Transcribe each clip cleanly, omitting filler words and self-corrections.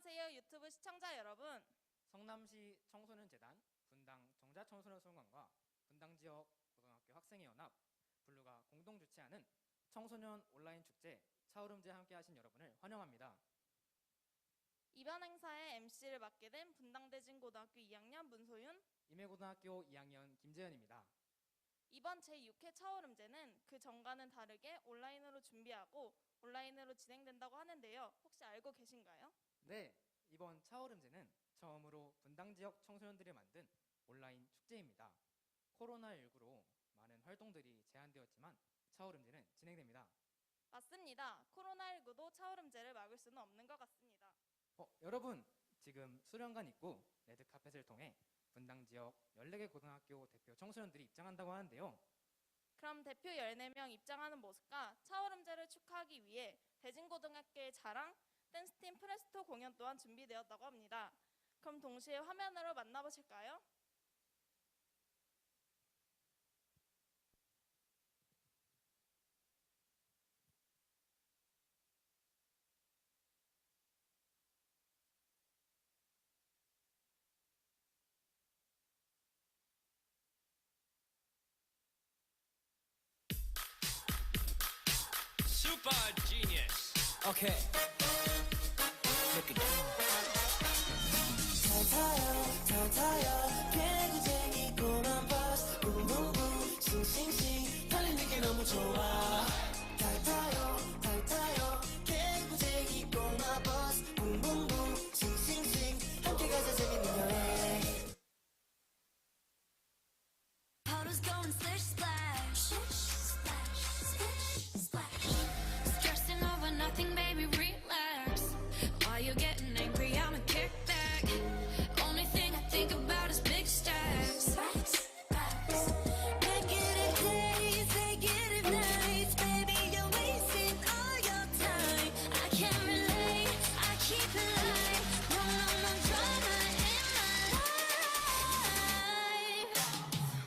안녕하세요 유튜브 시청자 여러분. 성남시 청소년재단 분당 정자청소년소년관과 분당 지역 고등학교 학생회연합 블루가 공동 주최하는 청소년 온라인 축제 차오름제 함께 하신 여러분을 환영합니다. 이번 행사의 MC를 맡게 된 분당대진고등학교 2학년 문소윤, 임해고등학교 2학년 김재현입니다. 이번 제6회 차오름제는 그 전과는 다르게 온라인으로 준비하고 온라인으로 진행된다고 하는데요. 혹시 알고 계신가요? 네, 이번 차오름제는 처음으로 분당 지역 청소년들이 만든 온라인 축제입니다. 코로나19로 많은 활동들이 제한되었지만 차오름제는 진행됩니다. 맞습니다. 코로나19도 차오름제를 막을 수는 없는 것 같습니다. 여러분, 지금 수련관 입구 레드카펫을 통해 분당 지역 14개 고등학교 대표 청소년들이 입장한다고 하는데요. 그럼 대표 14명 입장하는 모습과 차오름제를 축하하기 위해 대진고등학교의 자랑, 댄스팀 프레스토 공연 또한 준비되었다고 합니다. 그럼 동시에 화면으로 만나보실까요? Super genius. Okay. Look again. 잘 타요 개구쟁이 꼬만 버스 붕붕붕 싱싱싱 달리는 게 너무 좋아 잘 타요 개구쟁이 꼬마 버스 붕붕붕 싱싱싱 함께 가자 재밌는 여행 Powder's going splish splash. Splash, splish, splash. Stressing over nothing, baby, relax. Why you getting angry? I'ma kick back. Only thing I think about is big stacks. Negative days, negative nights. Baby, you're wasting all your time. I can't relate, I keep it light. No drama in my life.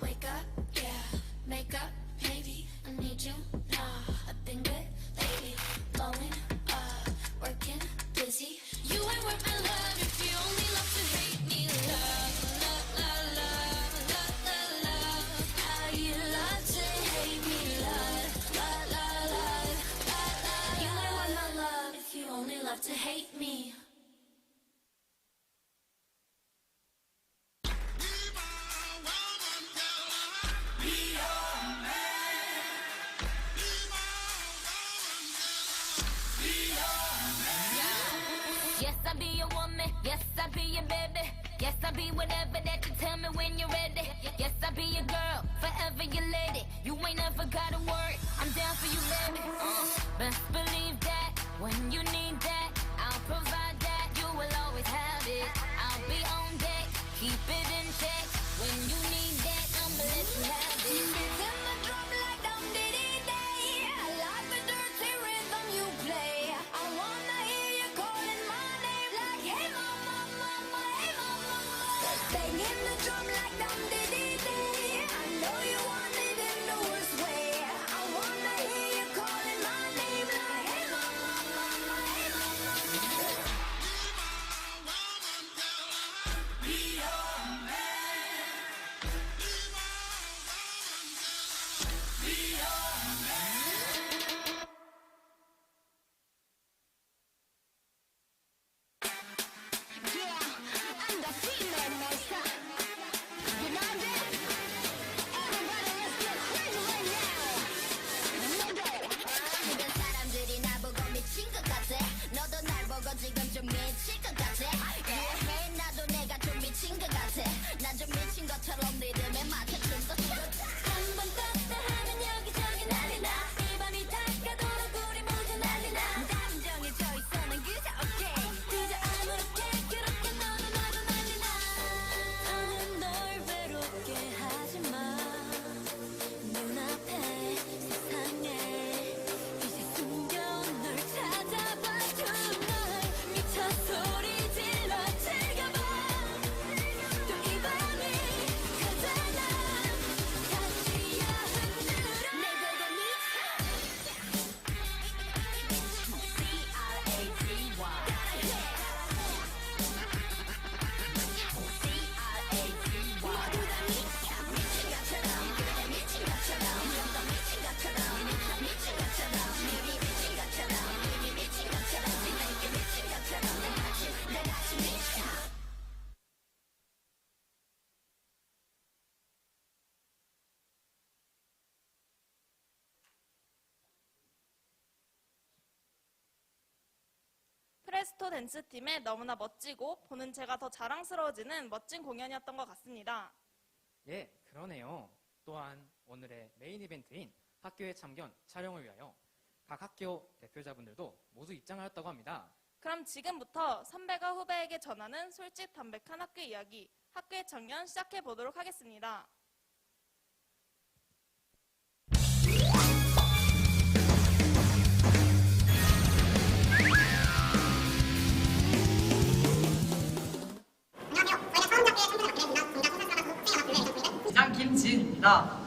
Wake up, yeah, make up, maybe I need you now. I've been good lately, blowing up, working busy. You ain't worth my love if you only love to hate me. Love, love, love, love, love, love, love. How you love to hate me. Love, love, love, love, love, love. You ain't worth my love if you only love to hate me. Yes, I'll be your woman. Yes, I'll be your baby. Yes, I'll be whatever that you tell me when you're ready. Yes, I'll be your girl, forever your lady. You ain't never gotta worry, I'm down for you, baby. Best believe that when you need that, I'll provide that. You will always have it. I'll be on deck, keep it in check. When you need that, I'ma let you have it. Rhythm the drum like dum diddy day. I like the dirty rhythm you play. I wanna hear you calling my name like hey mama, mama, hey mama. Banging the drum like dum diddy day. I know you want it in the worst way. I wanna hear you calling my name like hey mama, mama, hey 프레스토 댄스팀의 너무나 멋지고 보는 제가 더 자랑스러워지는 멋진 공연이었던 것 같습니다. 예, 그러네요. 또한 오늘의 메인 이벤트인 학교의 참견 촬영을 위하여 각 학교 대표자분들도 모두 입장하였다고 합니다. 그럼 지금부터 선배가 후배에게 전하는 솔직 담백한 학교 이야기, 학교의 참견 시작해 보도록 하겠습니다. 이장 김지은입니다.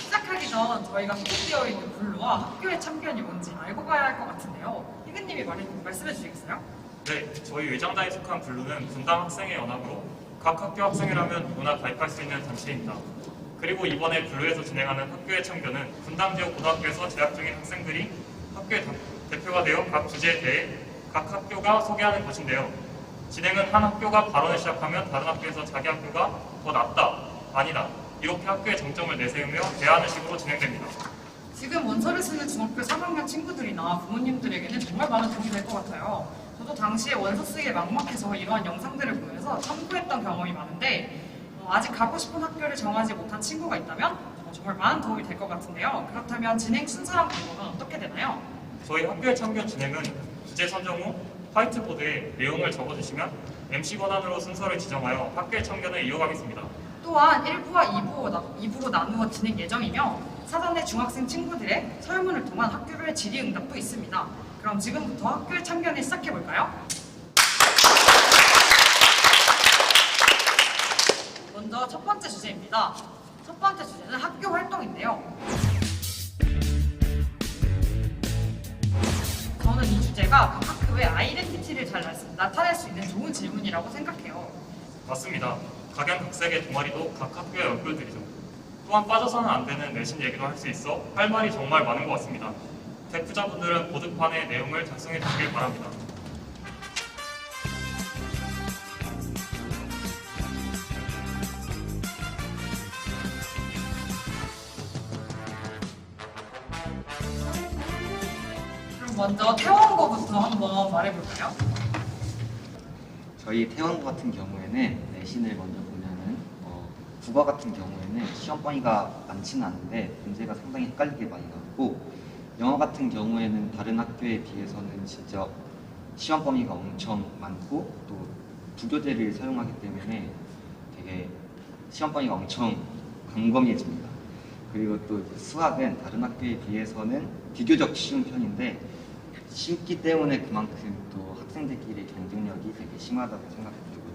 시작하기 전 저희가 소개되어 있는 블루와 학교의 참견이 뭔지 알고 가야 할 것 같은데요. 희근님이 말씀해 주시겠어요? 네, 저희 의장단에 속한 블루는 분당 학생의 연합으로 각 학교 학생이라면 누구나 가입할 수 있는 단체입니다. 그리고 이번에 블루에서 진행하는 학교의 참견은 분당 지역 고등학교에서 재학 중인 학생들이 학교의 대표가 되어 각 주제에 대해 각 학교가 소개하는 것인데요. 진행은 한 학교가 발언을 시작하면 다른 학교에서 자기 학교가 더 낫다, 아니다 이렇게 학교의 장점을 내세우며 대하는 식으로 진행됩니다. 지금 원서를 쓰는 중학교 3학년 친구들이나 부모님들에게는 정말 많은 도움이 될 것 같아요. 저도 당시에 원서 쓰기에 막막해서 이러한 영상들을 보면서 참고했던 경험이 많은데 아직 가고 싶은 학교를 정하지 못한 친구가 있다면 정말 많은 도움이 될 것 같은데요. 그렇다면 진행 순서랑 방법은 어떻게 되나요? 저희 학교의 참견 진행은 주제 선정 후 화이트보드에 내용을 적어주시면 MC 권한으로 순서를 지정하여 학교의 참견을 이어가겠습니다. 또한 1부와 2부로 나누어 진행 예정이며 사전에 중학생 친구들의 설문을 통한 학교별 질의응답도 있습니다. 그럼 지금부터 학교의 참견을 시작해볼까요? 먼저 첫 번째 주제입니다. 첫 번째 주제는 학교 활동인데요. 저는 이 주제가 각 학교의 아이덴티티를 잘 나타낼 수 있는 좋은 질문이라고 생각해요. 맞습니다. 각양각색의 동아리도 각 학교의 얼굴들이죠. 또한 빠져서는 안 되는 내신 얘기도 할 수 있어 할 말이 정말 많은 것 같습니다. 대표자분들은 보드판에 내용을 작성해 주시길 바랍니다. 그럼 먼저 태원고부터 한번 말해볼까요? 저희 태원고 같은 경우에는 내신을 먼저 보면은 국어 같은 경우에는 시험 범위가 많지는 않은데 문제가 상당히 헷갈리게 많이 나오고 영어 같은 경우에는 다른 학교에 비해서는 진짜 시험 범위가 엄청 많고 또 부교재를 사용하기 때문에 되게 시험 범위가 엄청 광범위해집니다. 그리고 또 수학은 다른 학교에 비해서는 비교적 쉬운 편인데 쉽기 때문에 그만큼 또 학생들끼리 경쟁력이 되게 심하다고 생각이 들고요.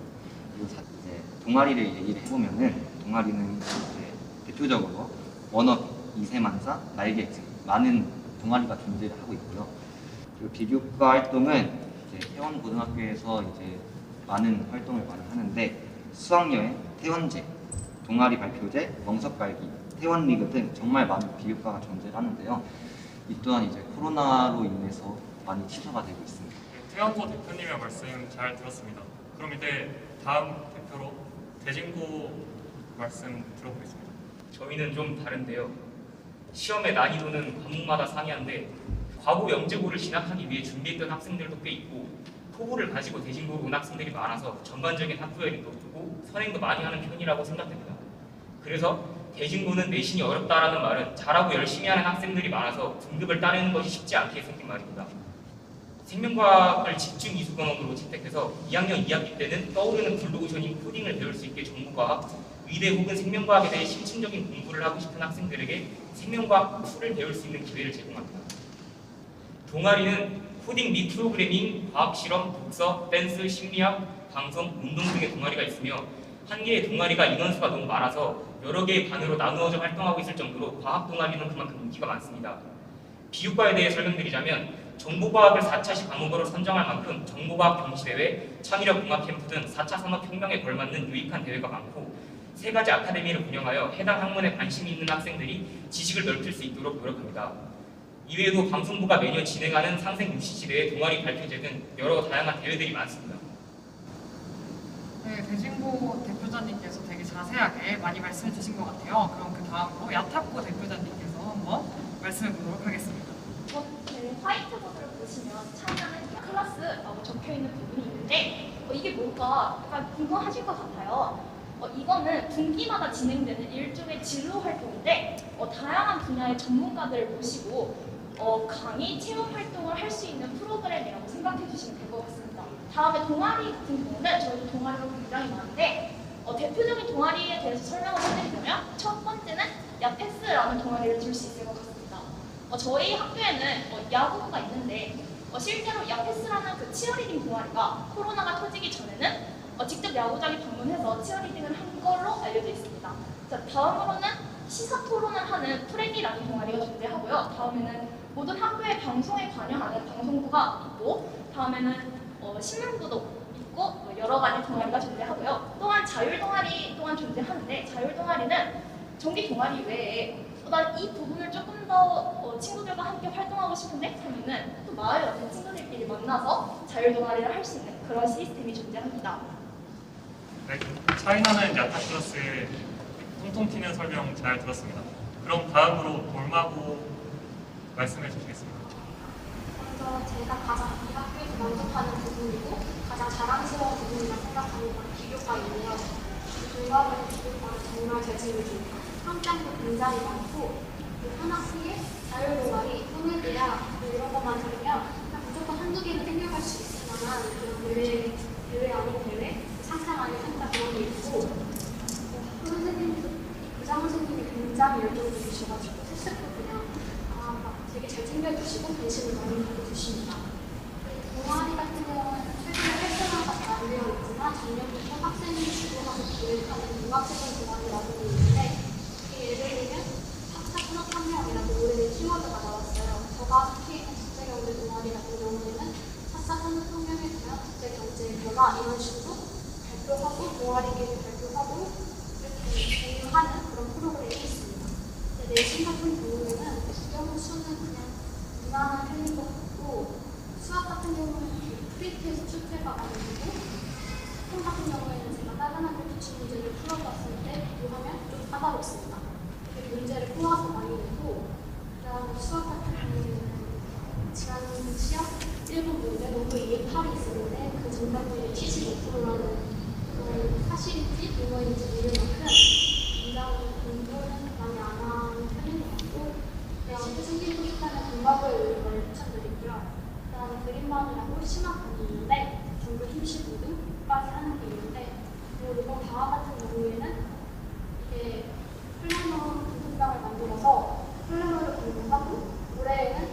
그리고 이제 동아리를 얘기를 해보면은 동아리는 이제 대표적으로 원어비, 이세만사, 날개증 많은 동아리가 존재를 하고 있고요. 그리고 비교과 활동은 이제 태원고등학교에서 이제 많은 활동을 많이 하는데 수학여행, 태원제, 동아리 발표제, 멍석갈기, 태원리그 등 정말 많은 비교과가 존재를 하는데요. 이 또한 이제 코로나로 인해서 많이 취소가 되고 있습니다. 태원고 대표님의 말씀 잘 들었습니다. 그럼 이제 다음 대표로 대진고 말씀 들어보겠습니다. 저희는 좀 다른데요. 시험의 난이도는 과목마다 상이한데 과거 영재고를 진학하기 위해 준비했던 학생들도 꽤 있고 포부를 가지고 대진고로 온 학생들이 많아서 전반적인 학부열이 높고 선행도 많이 하는 편이라고 생각됩니다. 그래서 대진고는 내신이 어렵다라는 말은 잘하고 열심히 하는 학생들이 많아서 등급을 따내는 것이 쉽지 않게 생긴 말입니다. 생명과학을 집중 이수 과목으로 채택해서 2학년 2학기 때는 떠오르는 블루오션인 코딩을 배울 수 있게 정보과학, 의대 혹은 생명과학에 대해 심층적인 공부를 하고 싶은 학생들에게 생명과학 풀을 배울 수 있는 기회를 제공합니다. 동아리는 코딩 및 프로그래밍, 과학실험, 독서, 댄스, 심리학, 방송, 운동 등의 동아리가 있으며 한 개의 동아리가 인원수가 너무 많아서 여러 개의 반으로 나누어져 활동하고 있을 정도로 과학 동아리는 그만큼 인기가 많습니다. 비교과에 대해 설명드리자면 정보과학을 4차시 과목으로 선정할 만큼 정보과학 경시대회, 창의력 공학 캠프 등 4차 산업혁명에 걸맞는 유익한 대회가 많고 3가지 아카데미를 운영하여 해당 학문에 관심이 있는 학생들이 지식을 넓힐 수 있도록 노력합니다. 이외에도 방송부가 매년 진행하는 상생 UCC 대회, 동아리 발표제 등 여러 다양한 대회들이 많습니다. 네, 대진고 대표자님께서 되게 자세하게 많이 말씀해 주신 것 같아요. 그럼 그 다음으로 야탑고 대표자님께서 한번 말씀해 보도록 하겠습니다. 화이트보드를 보시면 차이나는 클래스라고 적혀있는 부분이 있는데 이게 뭘까 약간 궁금하실 것 같아요. 이거는 분기마다 진행되는 일종의 진로 활동인데 다양한 분야의 전문가들을 모시고 강의, 체험 활동을 할 수 있는 프로그램이라고 생각해 주시면 될 것 같습니다. 다음에 동아리 같은 경우는 저희도 동아리가 굉장히 많은데 대표적인 동아리에 대해서 설명을 해드리자면 첫 번째는 야페스라는 동아리를 들 수 있을 것 같습니다. 저희 학교에는 야구부가 있는데 실제로 야페스라는 그 치어리딩 동아리가 코로나가 터지기 전에는 직접 야구장에 방문해서 치어리딩을 한 걸로 알려져 있습니다. 자, 다음으로는 시사 토론을 하는 프레디라는 동아리가 존재하고요. 다음에는 모든 학교의 방송에 관여하는 방송부가 있고, 다음에는 신문부도 있고 여러 가지 동아리가 존재하고요. 또한 자율 동아리 또한 존재하는데 자율 동아리는 정기 동아리 외에 난 이 부분을 조금 더 친구들과 함께 활동하고 싶은데 하면은 또 마을 같은 친구들끼리 만나서 자율 동아리를 할 수 있는 그런 시스템이 존재합니다. 네, 차이나는 야타 클래스의 통통 튀는 설명 잘 들었습니다. 그럼 다음으로 돌마고 말씀해 주시겠습니다. 먼저 제가 가장 이 학교에서 만족하는 부분이고 가장 자랑스러운 부분이라 생각하는 건 기교과인데요. 돌마고는 기교과는 정말 잘 챙겨줍니다. 함장도 굉장히 많고 한 학기에 자율동아리, 소매대야 이런 것만 들으면 무조건 한두 개는 생겨갈 수 있을 만한 그런 대회 아닌 대회, 상상 아닌 상상 그런 게 있고 학교 선생님도 부장 선생님이 굉장히 열정을 주셔가지고 특색도 그냥 막 되게 잘 챙겨주시고 관심을 많이 가져주십니다. 동아리 같은 경우는 최근에 활성화가 잘 안 되어 있지만 작년부터 학생이 주도하고 기획하는 음악체전 동아리라고 있는데 예를 들면 학사 산업혁명이라고 오래된 키워드가 나왔어요. 저가 속해 있는 국제경제 동아리 같은 경우에는 학사 산업혁명에 대한 국제경제 결과 이런 식으로 발표하고 동아리끼리 발표하고 이렇게 공유하는 그런 프로그램이 있습니다. 내신 같은 경우에는 국영 수는 그냥 무난한 편인 것 같고 수학 같은 경우는 프리테스트 출제가 아니고 스폰 같은 경우에는 제가 다른 학교 기출 문제를 풀어봤을 때 비교하면 좀 까다롭습니다. 문제를 꼬아서 많이 내고 그다음에 수학 같은 경우에는 지난 시험 1번 문제 너무 이해팔이 있었는데 그 정답률이 75%라는 그런 사실인지 유머인지 모를 만큼 굉장히 공부는 많이 안 하는 편인 것 같고 내신을 숨기고 싶다면 공부의 의미를 추천드리고요. 그다음에 그림반이라고 심화반이 있는데 전부 힘시 5등까지 하는 게 있는데 그리고 이번 방학 같은 경우에는 이게 플래너 분석장을 만들어서 플래너를 공부하고 올해에는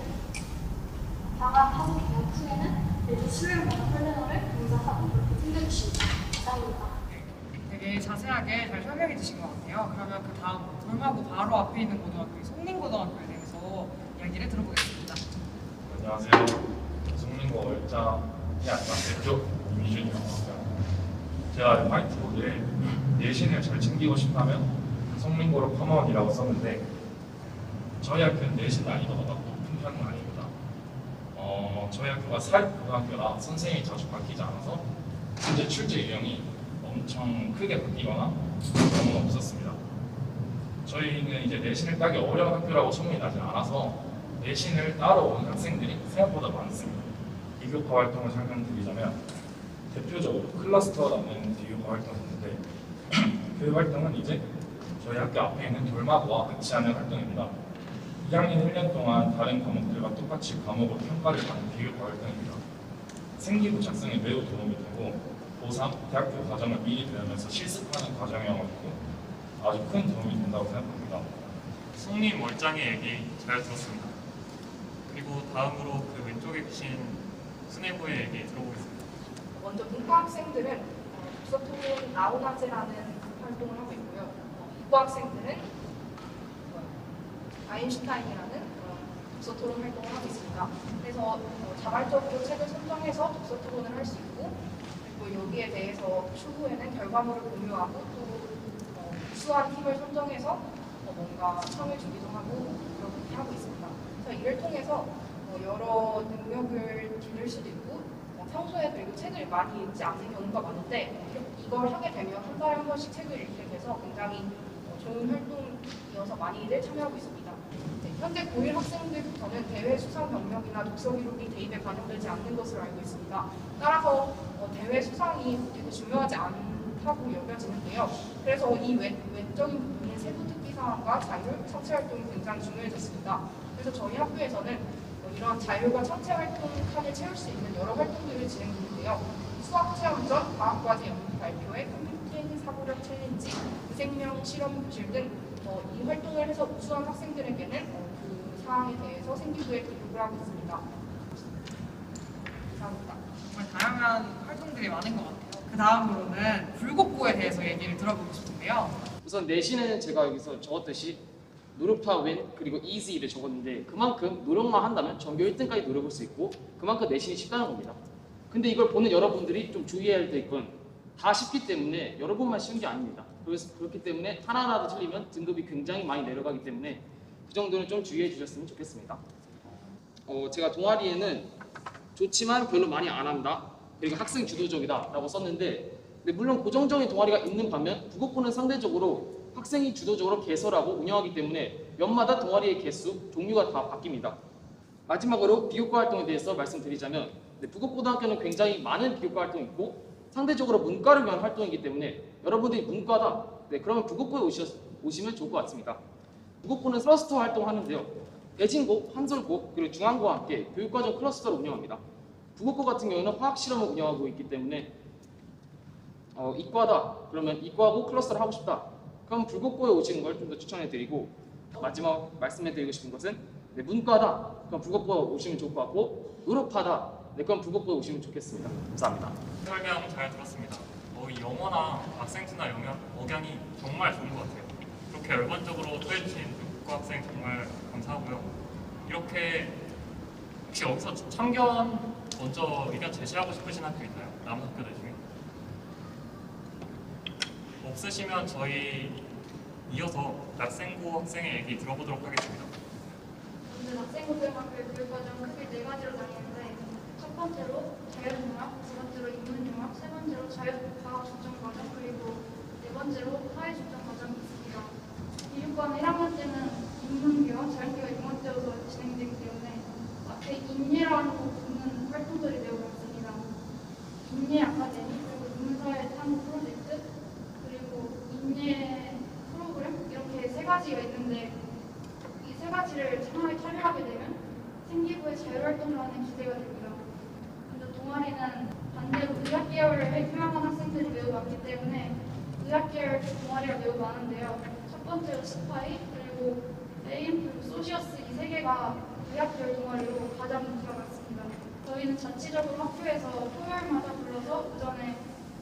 방학하고 개학 후에는 매주 수요일마다 플래너를 공부하고 그렇게 챙겨주십니다. 감사합니다. 되게 자세하게 잘 설명해 주신 것 같아요. 그러면 그 다음 돌마고 바로 앞에 있는 고등학교 송림고등학교에 대해서 이야기를 들어보겠습니다. 안녕하세요. 송림고 월장 대표 이미준입니다. 제가 화이트보드에 내신을 잘 챙기고 싶다면 송림고로 컴온이라고 썼는데 저희 학교는 내신 난이도가 높은 편은 아닙니다. 저희 학교가 사립고등학교라 선생님이 자주 바뀌지 않아서 현재 출제 유형이 엄청 크게 바뀌거나 그런 건 없었습니다. 저희는 이제 내신을 따기 어려운 학교라고 소문이 나지 않아서 내신을 따러 온 학생들이 생각보다 많습니다. 비교과 활동을 설명드리자면 대표적으로 클러스터라는 비교과 활동이 있는데 그 활동은 이제 저희 학교 앞에 있는 돌마고와 같이 하는 활동입니다. 2학년 1년 동안 다른 과목들과 똑같이 과목으로 평가를 받는 비교과 활동입니다. 생기부 작성에 매우 도움이 되고 고3 대학교 과정을 미리 배우면서 실습하는 과정이어가지고 아주 큰 도움이 된다고 생각합니다. 송림 월장의 얘기 잘 들었습니다. 그리고 다음으로 그 왼쪽에 계신 수뇌부의 얘기 들어보겠습니다. 먼저 문과 학생들은 독서토론 나훈아제라는 활동을 하고 있고요. 이과 학생들은 아인슈타인이라는 독서토론 활동을 하고 있습니다. 그래서 자발적으로 책을 선정해서 독서토론을 할 수 있고 그리고 여기에 대해서 추후에는 결과물을 공유하고 또 우수한 팀을 선정해서 뭔가 상을 주기도 하고 그렇게 하고 있습니다. 그래서 이를 통해서 여러 능력을 기를 수도 있고 평소에 그리고 책을 많이 읽지 않는 경우가 많은데 이걸 하게 되면 한 달에 한 번씩 책을 읽게 돼서 굉장히 좋은 활동 이어서 많이들 참여하고 있습니다. 네, 현재 고1 학생들부터는 대회 수상 경력이나 독서 기록이 대입에 반영되지 않는 것으로 알고 있습니다. 따라서 대회 수상이 그렇게 중요하지 않다고 여겨지는데요. 그래서 이 외적인 부분인 세부 특기 사항과 자율, 창체 활동이 굉장히 중요해졌습니다. 그래서 저희 학교에서는 이런 자율과 창체 활동 칸을 채울 수 있는 여러 활동들을 진행 중인데요. 수학 체험전, 과학과제 연구 발표회, 컴퓨팅 사고력 챌린지, 생명 실험 교실 등 이 활동을 해서 우수한 학생들에게는 그 사항에 대해서 생기부에 기록을 하고 있습니다. 감사합니다. 정말 다양한 활동들이 많은 것 같아요. 그 다음으로는 불곡고에 대해서 얘기를 들어보고 싶은데요. 우선 내신은 제가 여기서 적었듯이 노력파 윈 그리고 easy를 적었는데 그만큼 노력만 한다면 전교 1등까지 노려볼 수 있고 그만큼 내신이 쉽다는 겁니다. 근데 이걸 보는 여러분들이 좀 주의해야 할 건 다 쉽기 때문에 여러분만 쉬운 게 아닙니다. 그래서 그렇기 때문에 하나라도 틀리면 등급이 굉장히 많이 내려가기 때문에 그 정도는 좀 주의해 주셨으면 좋겠습니다. 제가 동아리에는 좋지만 별로 많이 안 한다 그리고 학생 주도적이다 라고 썼는데 근데 물론 고정적인 동아리가 있는 반면 북어코는 상대적으로 학생이 주도적으로 개설하고 운영하기 때문에 연마다 동아리의 개수, 종류가 다 바뀝니다. 마지막으로 비교과 활동에 대해서 말씀드리자면 북어고등학교는 굉장히 많은 비교과 활동이 있고 상대적으로 문과를 위한 활동이기 때문에 여러분들이 문과다, 그러면 북어고에 오시면 좋을 것 같습니다. 북어고는 클러스터 활동하는데요. 대진고, 한솔고, 그리고 중앙고와 함께 교육과정 클러스터를 운영합니다. 북어고 같은 경우는 화학실험을 운영하고 있기 때문에 이과다, 그러면 이과고 클러스터를 하고 싶다. 그럼 불곡고에 오시는 걸 좀 더 추천해드리고 마지막 말씀해드리고 싶은 것은 문과다, 그럼 불곡고에 오시면 좋을 것 같고 의료파다, 그럼 불곡고에 오시면 좋겠습니다. 감사합니다. 설명 잘 들었습니다. 이 영어나 악센트나 억양이 정말 좋은 것 같아요. 그렇게 열번적으로 토해주신 국어 학생 정말 감사하고요. 이렇게 혹시 여기서 참견 먼저 의견 제시하고 싶으신 학교 있나요? 남은 학교들 중에? 없으시면 저희 이어서 낙생고 학생의 얘기 들어보도록 하겠습니다. 저는 낙생고등학교의 교육과정 크게 4가지로 나뉘는데 첫 번째로 자연융합, 두 번째로 인문융합, 세 번째로 자연과학 중점과정, 그리고 네 번째로 사회중점과정이 있습니다. 교육과는 1학년 때는 인문계와 자연계가 융합되어서 진행되기 때문에 앞에 인예라는 부분 활동들이 매우 많습니다. 인예 아카데미, 그리고 인문사회 탐구 프로젝트, 그리고 인예 프로그램 이렇게 3가지가 있는데 이 3가지를 참여하게 되면 생기부의 자율활동을 하는 기대가 됩니다. 그래서 동아리는 반대로 의학 계열을 희망하는 학생들이 매우 많기 때문에 의학 계열 동아리가 매우 많은데요. 첫 번째로 스파이, 그리고 에임, 그리고 소시어스 이 3개가 의학 계열 동아리로 가장 인기가 많습니다. 저희는 자치적으로 학교에서 토요일마다 불러서 오전에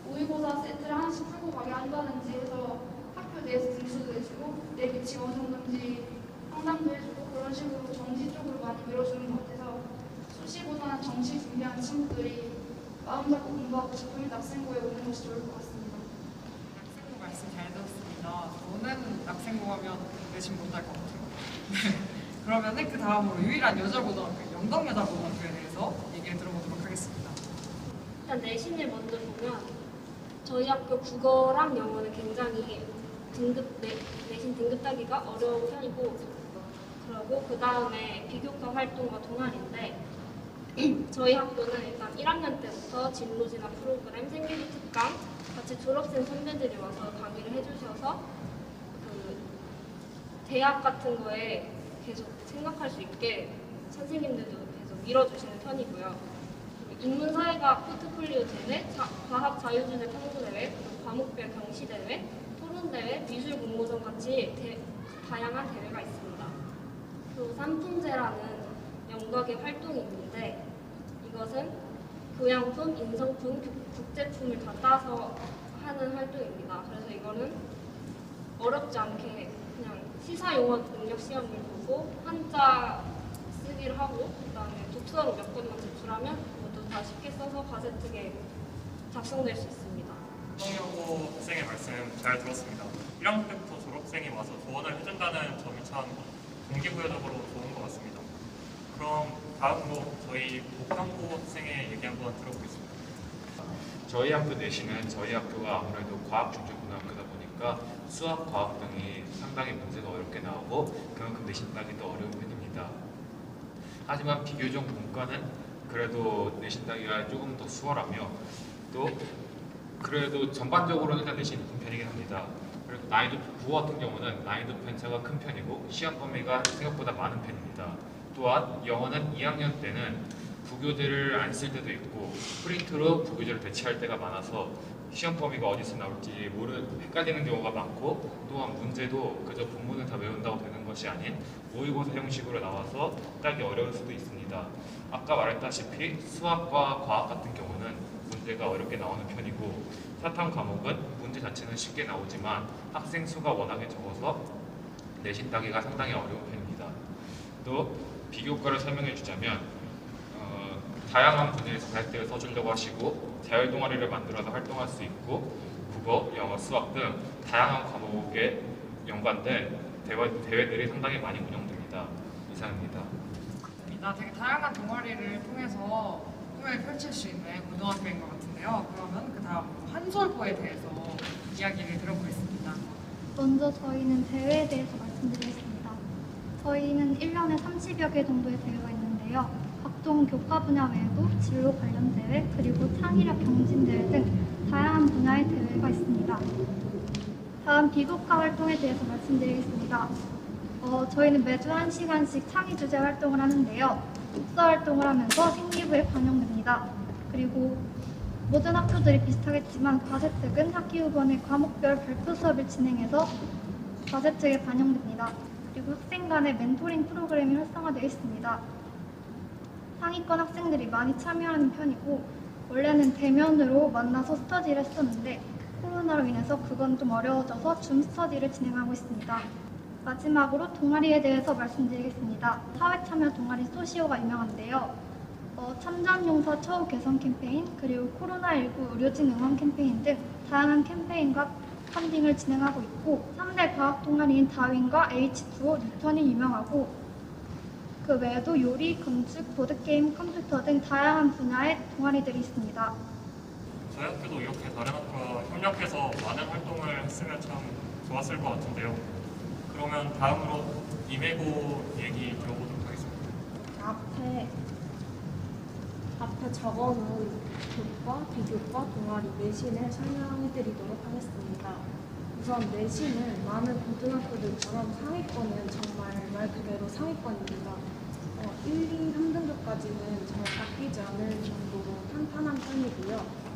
모의고사 세트를 하나씩 풀고 가게 한다든지 해서 학교 내에서 등수도 내주고 내 규칙 어느 정도인지 상담도 해주고 그런 식으로 정시 쪽으로 많이 밀어주는 것 같아서 수시보다는 정시 준비하는 친구들이 마음 잡고 공부하고 싶으면 낙생고에 오는 것이 좋을 것 같습니다. 낙생고 말씀 잘 들었습니다. 저는 낙생고 하면 내신 못할 것 같아요. 그러면은 그 다음으로 유일한 여자고등학교, 영덕여자고등학교에 대해서 얘기를 들어보도록 하겠습니다. 일단 내신을 먼저 보면 저희 학교 국어랑 영어는 굉장히 내신 등급 따기가 어려운 편이고 그리고 그 다음에 비교과 활동과 동아리인데 저희 학교는 일단 1학년 때부터 진로진학 프로그램, 생기부 특강 같이 졸업생 선배들이 와서 강의를 해주셔서 그 대학 같은 거에 계속 생각할 수 있게 선생님들도 계속 밀어주시는 편이고요. 인문사회과학 포트폴리오 대회, 과학 자유주제 탐구대회, 과목별 경시대회, 토론대회, 미술 공모전 같이 다양한 대회가 있습니다. 그리고 삼품제라는 연각의 활동이 있는데 이것은 교양품, 인성품, 국제품을 다 따서 하는 활동입니다. 그래서 이거는 어렵지 않게 그냥 시사용어 능력 시험을 보고 한자 쓰기를 하고 그다음에 독서로 몇 권만 제출하면 그것도 다 쉽게 써서 가제트게 작성될 수 있습니다. 성여고 학생의 말씀 잘 들었습니다. 1학년 때부터 졸업생이 와서 조언을 해준다는 점이 참 동기부여적으로 좋은 것 같습니다. 그럼 다음으로 저희 복강고 학생의 얘기 한번 들어보겠습니다. 저희 학교 내신은 저희 학교가 아무래도 과학 중심 고등학교다 보니까 수학, 과학 등이 상당히 문제가 어렵게 나오고 그만큼 내신 따기도 어려운 편입니다. 하지만 비교적 문과는 그래도 내신 따기가 조금 더 수월하며 또 그래도 전반적으로는 일단 내신이 높은 편이긴 합니다. 그리고 난이도 국어 같은 경우는 난이도 편차가 큰 편이고 시험 범위가 생각보다 많은 편입니다. 또한 영어는 2학년 때는 부교재를 안 쓸 때도 있고 프린트로 부교재를 배치할 때가 많아서 시험 범위가 어디서 나올지 헷갈리는 경우가 많고 또한 문제도 그저 본문을 다 외운다고 되는 것이 아닌 모의고사 형식으로 나와서 따기 어려울 수도 있습니다. 아까 말했다시피 수학과 과학 같은 경우는 문제가 어렵게 나오는 편이고 사탐 과목은 문제 자체는 쉽게 나오지만 학생 수가 워낙에 적어서 내신 따기가 상당히 어려운 편입니다. 또 비교과를 설명해 주자면 다양한 분야에서 발표를 써주려고 하시고 자율 동아리를 만들어서 활동할 수 있고 국어, 영어, 수학 등 다양한 과목에 연관된 대회들이 상당히 많이 운영됩니다. 이상입니다. 되게 다양한 동아리를 통해서 꿈을 펼칠 수 있는 고등학교인 것 같은데요. 그러면 그 다음 한솔고에 대해서 이야기를 들어보겠습니다. 먼저 저희는 대회에 대해서 말씀드리겠습니다. 저희는 1년에 30여 개 정도의 대회가 있는데요. 각종 교과 분야 외에도 진로 관련 대회, 그리고 창의력 경진 대회 등 다양한 분야의 대회가 있습니다. 다음 비교과 활동에 대해서 말씀드리겠습니다. 저희는 매주 1시간씩 창의 주제 활동을 하는데요. 독서 활동을 하면서 생리부에 반영됩니다. 그리고 모든 학교들이 비슷하겠지만 과세특은 학기 후반에 과목별 발표 수업을 진행해서 과세특에 반영됩니다. 그리고 학생 간의 멘토링 프로그램이 활성화되어 있습니다. 상위권 학생들이 많이 참여하는 편이고 원래는 대면으로 만나서 스터디를 했었는데 코로나로 인해서 그건 좀 어려워져서 줌 스터디를 진행하고 있습니다. 마지막으로 동아리에 대해서 말씀드리겠습니다. 사회참여 동아리 소시오가 유명한데요. 참전용사 처우 개선 캠페인, 그리고 코로나19 의료진 응원 캠페인 등 다양한 캠페인과 펀딩을 진행하고 있고 3대 과학 동아리인 다윈과 H2O, 뉴턴이 유명하고 그 외에도 요리, 건축, 보드게임, 컴퓨터 등 다양한 분야의 동아리들이 있습니다. 저희 학교도 이렇게 다른 학교와 협력해서 많은 활동을 했으면 참 좋았을 것 같은데요. 그러면 다음으로 이메고 얘기 들어보도록 하겠습니다. 앞에 적어놓은 교과, 비교과, 동아리 내신을 설명해드리도록 하겠습니다. 우선 내신은 많은 고등학교들처럼 상위권은 정말 말 그대로 상위권입니다. 1, 2, 3등급까지는 정말 바뀌지 않을 정도로 탄탄한 편이고요.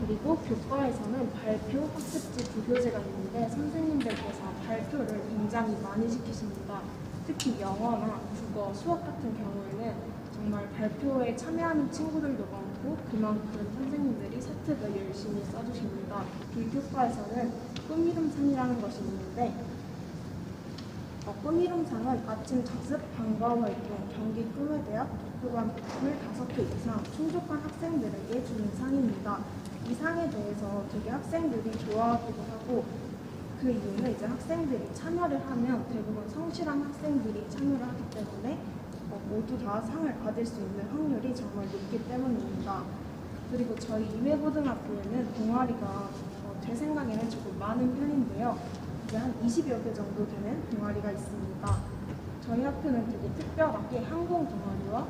그리고 교과에서는 발표, 학습지, 부교재가 있는데 선생님들께서 발표를 굉장히 많이 시키십니다. 특히 영어나 국어, 수학 같은 경우에는 정말 발표에 참여하는 친구들도 많고 그만큼 선생님들이 세특을 열심히 써주십니다. 비교과에서는 꿈이름상이라는 것이 있는데 꿈이름상은 아침 자습, 방과후 활동, 경기 꿈의 대학, 독후감 25회 이상 충족한 학생들에게 주는 상입니다. 이 상에 대해서 되게 학생들이 좋아하기도 하고 그 이유는 이제 학생들이 참여를 하면 대부분 성실한 학생들이 참여를 하기 때문에 모두 다 상을 받을 수 있는 확률이 정말 높기 때문입니다. 그리고 저희 이매고등학교에는 동아리가 제 생각에는 조금 많은 편인데요. 한 20여 개 정도 되는 동아리가 있습니다. 저희 학교는 되게 특별하게 항공 동아리와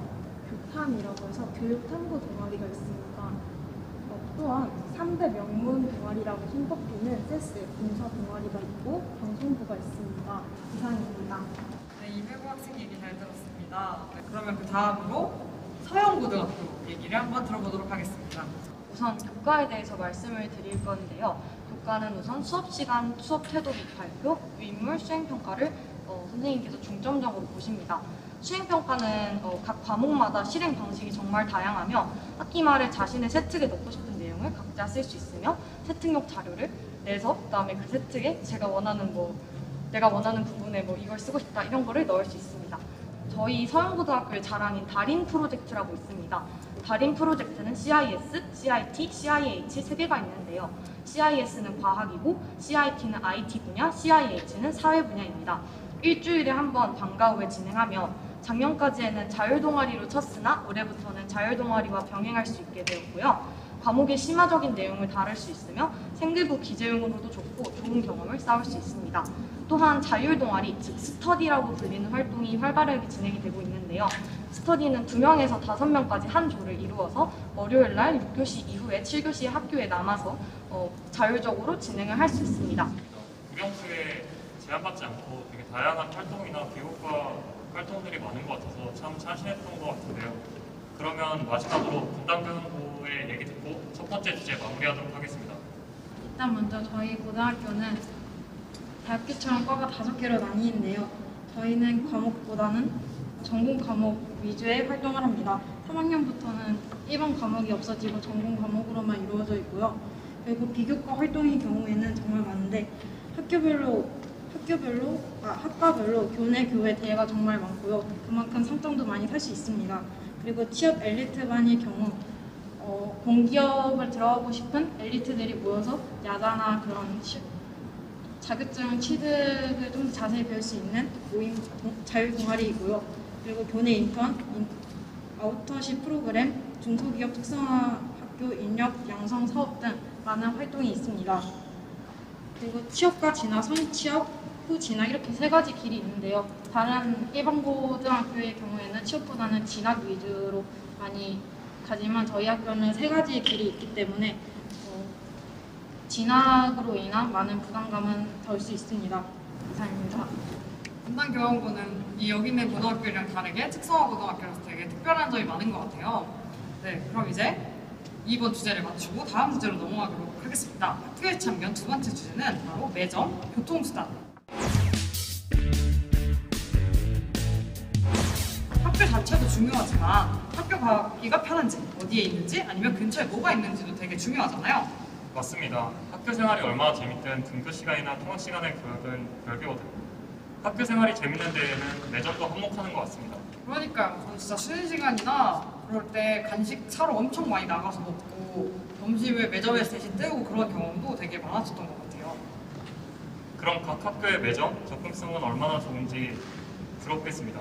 교탐이라고 해서 교육탐구 동아리가 있습니다. 또한 3대 명문 동아리라고 손꼽히는 세스 공사 동아리가 있고 방송부가 있습니다. 이상입니다. 네, 이매고 학생 얘기 잘 들었습니다. 네, 그러면 그 다음으로 서영고등학교 얘기를 한번 들어보도록 하겠습니다. 우선 교과에 대해서 말씀을 드릴 건데요. 교과는 우선 수업시간, 수업 태도 및 발표, 인물, 수행평가를 선생님께서 중점적으로 보십니다. 수행평가는 각 과목마다 실행 방식이 정말 다양하며 학기 말에 자신의 세특에 넣고 싶은 내용을 각자 쓸 수 있으며 세특용 자료를 내서 그다음에 그 세특에 내가 원하는 부분에 이걸 쓰고 싶다 이런 거를 넣을 수 있습니다. 저희 서영고등학교의 자랑인 달인 프로젝트라고 있습니다. 달인 프로젝트는 CIS, CIT, CIH 3개가 있는데요. CIS는 과학이고 CIT는 IT 분야, CIH는 사회 분야입니다. 일주일에 한 번 방과 후에 진행하며 작년까지에는 자율동아리로 쳤으나 올해부터는 자율동아리와 병행할 수 있게 되었고요. 과목의 심화적인 내용을 다룰 수 있으며 생기부 기재용으로도 좋고 좋은 경험을 쌓을 수 있습니다. 또한 자율동아리, 즉 스터디라고 불리는 활동이 활발하게 진행이 되고 있는데요. 스터디는 2명에서 5명까지 한 조를 이루어서 월요일날 6교시 이후에 7교시 학교에 남아서 자율적으로 진행을 할 수 있습니다. 국영수에 제한받지 않고 되게 다양한 활동이나 교육과 활동들이 많은 것 같아서 참 참신했던 것 같은데요. 그러면 마지막으로 분당교육부의 얘기 듣고 첫 번째 주제 마무리하도록 하겠습니다. 일단 먼저 저희 고등학교는 대학교처럼 과가 5개로 나뉘는데요. 저희는 과목보다는 전공 과목 위주의 활동을 합니다. 3학년부터는 일반 과목이 없어지고 전공 과목으로만 이루어져 있고요. 그리고 비교과 활동의 경우에는 정말 많은데 학과별로 교내 교외 대회가 정말 많고요. 그만큼 상장도 많이 탈 수 있습니다. 그리고 취업 엘리트반의 경우 공기업을 들어가고 싶은 엘리트들이 모여서 야자나 그런 자격증 취득을 좀 자세히 배울 수 있는 모임 자율동아리이고요. 그리고 교내 인턴, 아우터십 프로그램, 중소기업 특성화학교 인력 양성 사업 등 많은 활동이 있습니다. 그리고 취업과 진학, 성취업, 후 진학 이렇게 3가지 길이 있는데요. 다른 일반 고등학교의 경우에는 취업보다는 진학 위주로 많이 가지만 저희 학교는 3가지의 길이 있기 때문에 진학으로 인한 많은 부담감은 덜 수 있습니다. 이상입니다. 분당교원고는 여기 있는 고등학교랑 다르게 특성화 고등학교라서 되게 특별한 점이 많은 것 같아요. 네, 그럼 이제 이번 주제를 마치고 다음 주제로 넘어가도록 하겠습니다. 학교에 참견 두 번째 주제는 바로 매점, 교통수단. 학교 자체도 중요하지만 학교 가기가 편한지, 어디에 있는지, 아니면 근처에 뭐가 있는지도 되게 중요하잖아요. 맞습니다. 학교 생활이 얼마나 재밌든 등교 시간이나 통학 시간의 교육은 별개거든요. 학교 생활이 재밌는 데에는 매점도 한몫하는 것 같습니다. 그러니까요. 저는 진짜 쉬는 시간이나 그럴 때 간식 사러 엄청 많이 나가서 먹고 점심을 매점에서 대신 때우고 그런 경험도 되게 많았었던 것 같아요. 그럼 각 학교의 매점 접근성은 얼마나 좋은지 들어보겠습니다.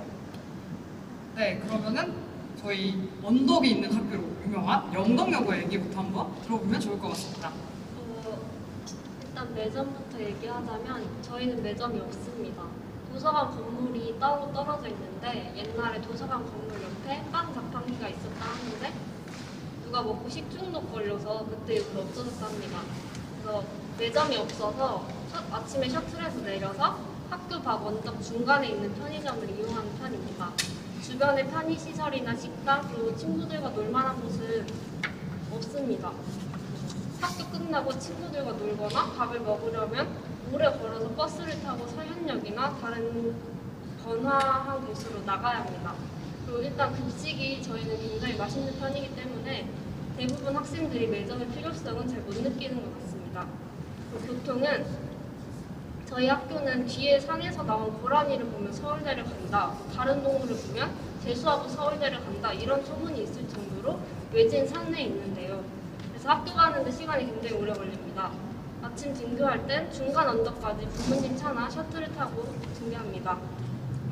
네, 그러면은 저희 언덕이 있는 학교로 유명한 영덕여고 얘기부터 한번 들어보면 좋을 것 같습니다. 일단 매점부터 얘기하자면 저희는 매점이 없습니다. 도서관 건물이 따로 떨어져 있는데 옛날에 도서관 건물 옆에 빵 자판기가 있었다 하는데 누가 먹고 식중독 걸려서 그때 이후로 없어졌답니다. 그래서 매점이 없어서 아침에 셔틀에서 내려서 학교 밖 언덕 중간에 있는 편의점을 이용하는 편입니다. 주변에 편의시설이나 식당 그리고 친구들과 놀만한 곳은 없습니다. 학교 끝나고 친구들과 놀거나 밥을 먹으려면 오래 걸어서 버스를 타고 서현역이나 다른 번화한 곳으로 나가야 합니다. 그리고 일단 급식이 저희는 굉장히 맛있는 편이기 때문에 대부분 학생들이 매점의 필요성은 잘 못 느끼는 것 같습니다. 그리고 교통은 저희 학교는 뒤에 산에서 나온 고라니를 보면 서울대를 간다, 다른 동물을 보면 재수하고 서울대를 간다 이런 소문이 있을 정도로 외진 산내에 있는데요. 그래서 학교 가는데 시간이 굉장히 오래 걸립니다. 아침 등교할 땐 중간 언덕까지 부모님 차나 셔틀을 타고 등교합니다.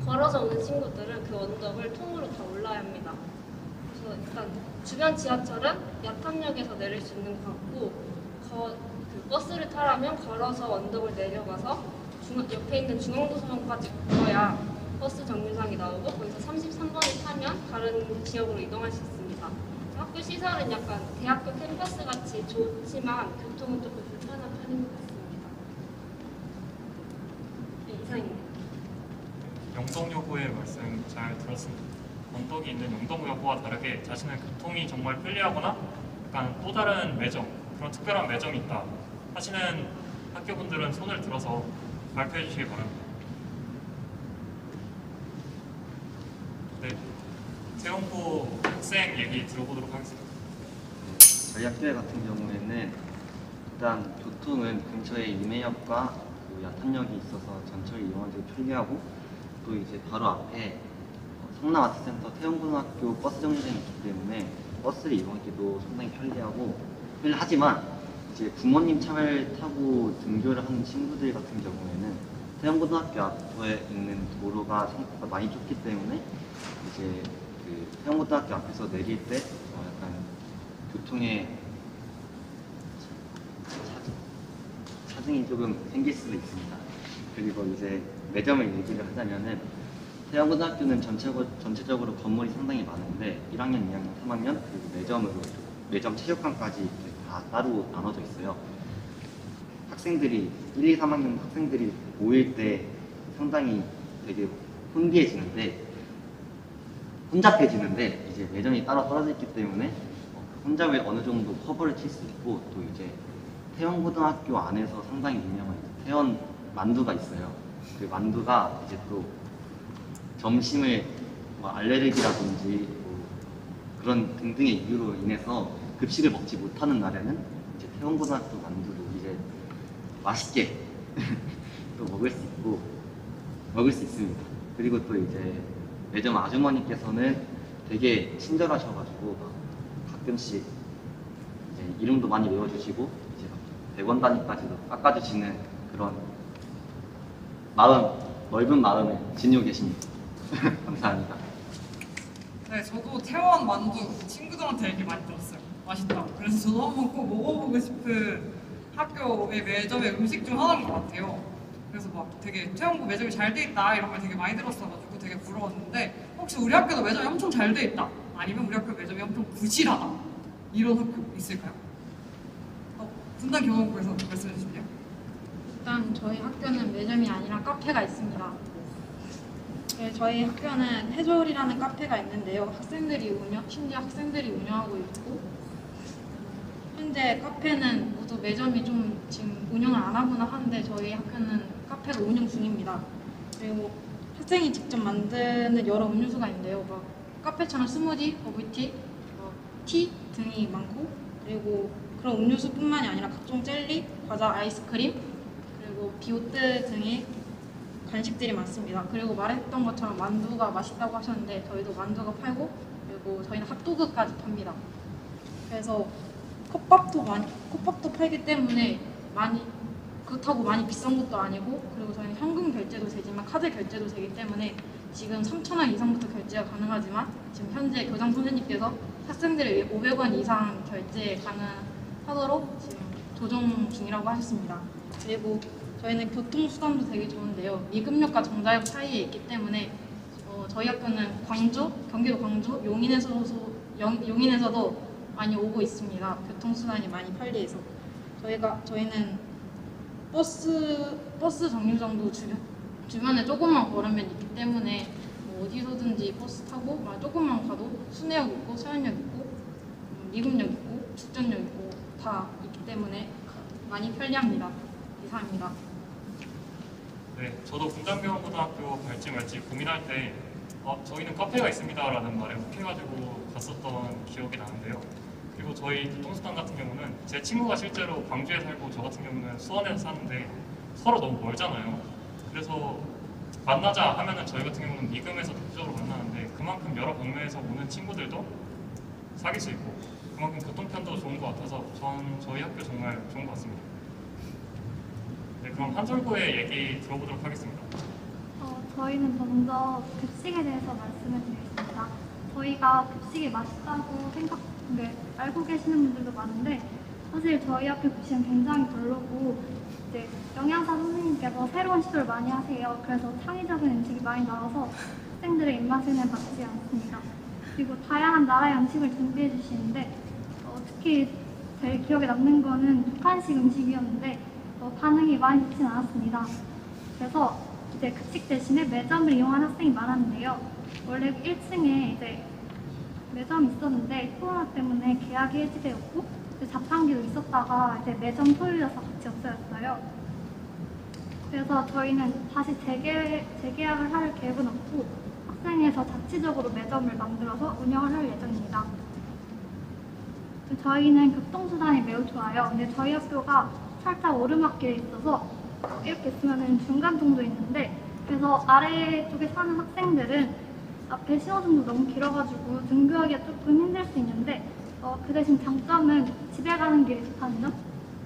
걸어서 오는 친구들은 그 언덕을 통으로 다 올라야 합니다. 그래서 일단 주변 지하철은 야탐역에서 내릴 수 있는 것 같고 그 버스를 타려면 걸어서 언덕을 내려가서 옆에 있는 중앙도서관까지 걸어야 버스 정류장이 나오고 거기서 33번을 타면 다른 지역으로 이동할 수 있습니다. 학교 시설은 약간 대학교 캠퍼스 같이 좋지만 교통은 조금 불편한 편인 것 같습니다. 네, 이상입니다. 영덕여고의 말씀 잘 들었습니다. 언덕이 있는 영덕여고와 다르게 자신의 교통이 정말 편리하거나 약간 또 다른 매점, 그런 특별한 매점이 있다 하시는 학교분들은 손을 들어서 발표해 주시기 바랍니다. 네, 세영고 학생 얘기 들어보도록 하겠습니다. 저희 학교 같은 경우에는 일단 교통은 근처에 임해역과 그 야탐역이 있어서 전철 이용하기 편리하고 또 이제 바로 앞에 성남아트센터 태영고등학교 버스 정류장이 있기 때문에 버스를 이용하기도 상당히 편리하지만 이제 부모님 차를 타고 등교를 하는 친구들 같은 경우에는 태영고등학교 앞에 있는 도로가 생각보다 많이 좁기 때문에 이제 그 태영고등학교 앞에서 내릴 때 약간 교통에 차증이 조금 생길 수도 있습니다. 그리고 이제 매점을 얘기를 하자면은 태영고등학교는 전체적으로 건물이 상당히 많은데 1학년, 2학년, 3학년 그리고 매점 체육관까지 이렇게 다 따로 나눠져 있어요. 학생들이 1, 2, 3학년 학생들이 모일 때 상당히 되게 혼잡해지는데 이제 매점이 따로 떨어져 있기 때문에 혼잡을 어느 정도 커버를 칠 수 있고 또 이제 태영고등학교 안에서 상당히 유명한 태연 만두가 있어요. 그 만두가 이제 또 점심을 알레르기라든지 그런 등등의 이유로 인해서 급식을 먹지 못하는 날에는 이제 태원고등학교 만두를 이제 맛있게 또 먹을 수 있습니다. 그리고 또 이제 매점 아주머니께서는 되게 친절하셔가지고 가끔씩 이제 이름도 많이 외워주시고 이제 100원 단위까지도 깎아주시는 그런 넓은 마음을 지니고 계십니다. 감사합니다. 네, 저도 태원 만두 친구들한테 얘기 많이 들었어요. 맛있다고. 그래서 저도 한번 꼭 먹어보고 싶은 학교의 매점의 음식 중 하나인 것 같아요. 그래서 막 되게 태원고 매점이 잘 돼 있다 이런 말 되게 많이 들었어가지고 되게 부러웠는데 혹시 우리 학교도 매점이 엄청 잘 돼 있다 아니면 우리 학교 매점이 엄청 부실하다 이런 학교 있을까요? 분당 경험고에서 말씀해 주실래요? 일단 저희 학교는 매점이 아니라 카페가 있습니다. 네, 저희 학교는 해솔이라는 카페가 있는데요. 심지어 학생들이 운영하고 있고 현재 카페는 모두 매점이 좀 지금 운영을 안 하거나 하는데 저희 학교는 카페가 운영 중입니다. 그리고 학생이 직접 만드는 여러 음료수가 있는데요. 막 카페처럼 스무디, 버블티, 티 등이 많고 그리고 그런 음료수뿐만이 아니라 각종 젤리, 과자, 아이스크림 그리고 비오트 등의 간식들이 많습니다. 그리고 말했던 것처럼 만두가 맛있다고 하셨는데 저희도 만두가 팔고 그리고 저희는 핫도그까지 팝니다. 그래서 컵밥도 팔기 때문에 그렇다고 많이 비싼 것도 아니고 그리고 저희는 현금 결제도 되지만 카드 결제도 되기 때문에 지금 3,000원 이상부터 결제가 가능하지만 지금 현재 교장 선생님께서 학생들을 위해 500원 이상 결제 가능하도록 지금 조정 중이라고 하셨습니다. 그리고 저희는 교통수단도 되게 좋은데요. 미금역과 정자역 사이에 있기 때문에 저희 학교는 경기도 광주, 용인에서도 많이 오고 있습니다. 교통수단이 많이 편리해서 저희는 버스 정류장도 주변에 조금만 걸으면 있기 때문에 어디서든지 버스 타고 조금만 가도 순회역 있고 서현역 있고 미금역 있고 죽전역 있고 다 있기 때문에 많이 편리합니다. 이상입니다. 네, 저도 분당경원고등학교 갈지 말지 고민할 때 저희는 카페가 있습니다라는 말에 혹해가지고 갔었던 기억이 나는데요. 그리고 저희 교통수단 같은 경우는 제 친구가 실제로 광주에 살고 저 같은 경우는 수원에서 사는데 서로 너무 멀잖아요. 그래서 만나자 하면은 저희 같은 경우는 미금에서 대표적으로 만나는데 그만큼 여러 방면에서 오는 친구들도 사귈 수 있고 그만큼 교통편도 좋은 것 같아서 저희 학교 정말 좋은 것 같습니다. 네, 그럼 한솔고의 얘기 들어보도록 하겠습니다. 저희는 먼저 급식에 대해서 말씀을 드리겠습니다. 저희가 급식이 맛있다고 알고 계시는 분들도 많은데 사실 저희 학교 급식은 굉장히 별로고 이제 영양사 선생님께서 새로운 시도를 많이 하세요. 그래서 창의적인 음식이 많이 나와서 학생들의 입맛에는 맞지 않습니다. 그리고 다양한 나라의 음식을 준비해 주시는데 특히 제일 기억에 남는 거는 북한식 음식이었는데 반응이 많이 좋진 않았습니다. 그래서 이제 급식 대신에 매점을 이용한 학생이 많았는데요. 원래 1층에 이제 매점이 있었는데 코로나 때문에 계약이 해지되었고 자판기도 있었다가 이제 매점 소유여서 같이 없어졌어요. 그래서 저희는 다시 재계약을 할 계획은 없고 학생회에서 자치적으로 매점을 만들어서 운영을 할 예정입니다. 저희는 교통수단이 매우 좋아요. 근데 저희 학교가 살짝 오르막길에 있어서 이렇게 있으면 중간 정도 있는데 그래서 아래쪽에 사는 학생들은 앞에 신호등도 너무 길어가지고 등교하기가 조금 힘들 수 있는데 그 대신 장점은 집에 가는 길이 좋다는 점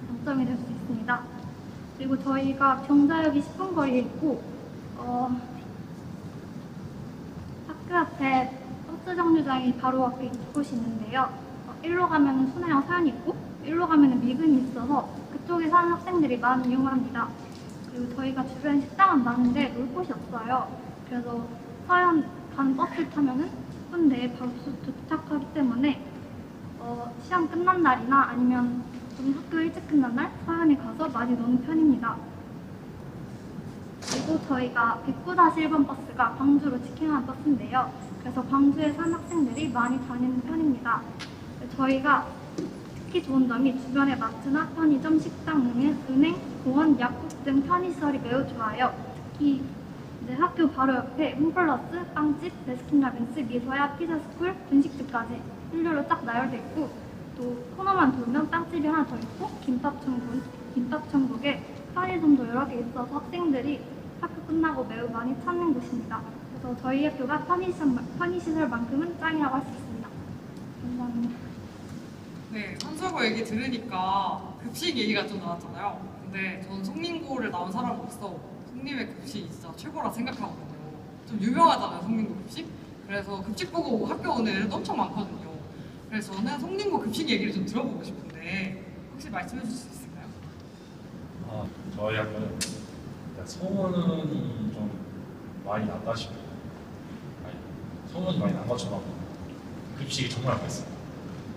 장점이 될 수 있습니다. 그리고 저희가 경자역이 10분 거리에 있고 학교 앞에 버스 정류장이 바로 앞에 이곳이 있는데요. 일로 가면 순회역 서현이 있고 일로 가면 미근이 있어서 그쪽에 사는 학생들이 많이 이용합니다. 그리고 저희가 주변에 식당은 많은데 놀 곳이 없어요. 그래서 서현 가는 버스를 타면은 10분 내에 바로 도착하기 때문에 시험 끝난 날이나 아니면 좀 학교 일찍 끝난 날 서현에 가서 많이 노는 편입니다. 그리고 저희가 109-1번 버스가 광주로 직행하는 버스인데요. 그래서 광주에 사는 학생들이 많이 다니는 편입니다. 저희가 특히 좋은 점이 주변에 마트나 편의점, 식당, 은행, 공원, 약국 등 편의시설이 매우 좋아요. 특히 학교 바로 옆에 홈플러스, 빵집, 베스킨라빈스, 미소야, 피자스쿨, 분식집까지 일렬로 쫙 나열돼 있고 또 코너만 돌면 빵집이 하나 더 있고 김밥천국에 편의점도 여러 개 있어서 학생들이 학교 끝나고 매우 많이 찾는 곳입니다. 그래서 저희 학교가 편의시설만큼은 짱이라고 할 수 있습니다. 감사합니다. 네, 한서고 얘기 들으니까 급식 얘기가 좀 나왔잖아요. 근데 저는 성민고를 나온 사람으로서 성림의 급식이 진짜 최고라 생각하거든요. 좀 유명하잖아요, 성민고 급식. 그래서 급식 보고 학교 오는 애들도 엄청 많거든요. 그래서 저는 성림고 급식 얘기를 좀 들어보고 싶은데 혹시 말씀해 주실 수 있을까요? 저희 학교는 소문이 좀 많이 났다시피 소문이 많이 난 것처럼 급식이 정말 맛있어요.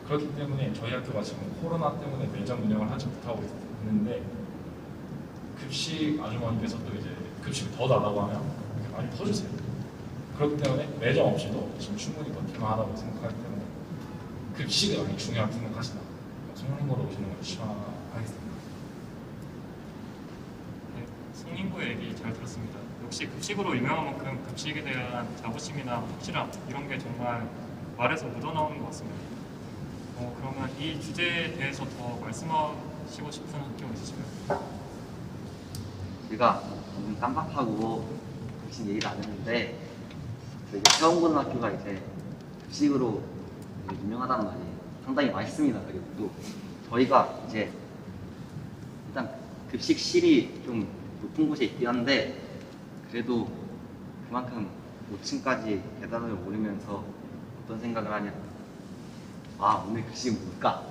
그렇기 때문에 저희 학교가 지금 코로나 때문에 매점 운영을 하지 못하고 있는데 급식 아주머니께서 또 이제 급식을 더 달라고 하면 이렇게 많이 퍼주세요. 그렇기 때문에 매점 없이도 지금 충분히 버틸만 하다고 생각하기 때문에 급식이 많이 중요하게 생각하시다. 성림고로 오시는 걸 추천하겠습니다. 네, 성림고 얘기 잘 들었습니다. 역시 급식으로 유명한 만큼 급식에 대한 자부심이나 확실함 이런 게 정말 말에서 묻어나오는 것 같습니다. 그러면 이 주제에 대해서 더 말씀하시고 싶은 학교 있으실까요? 제가 너무 깜빡하고 급식 얘기를 안 했는데 저희 태원고등학교가 이제 급식으로 되게 유명하단 말이에요. 상당히 맛있습니다. 그리고 또 저희가 이제 일단 급식실이 좀 높은 곳에 있긴 한데 그래도 그만큼 5층까지 계단을 오르면서 어떤 생각을 하냐, 오늘 급식은 뭘까?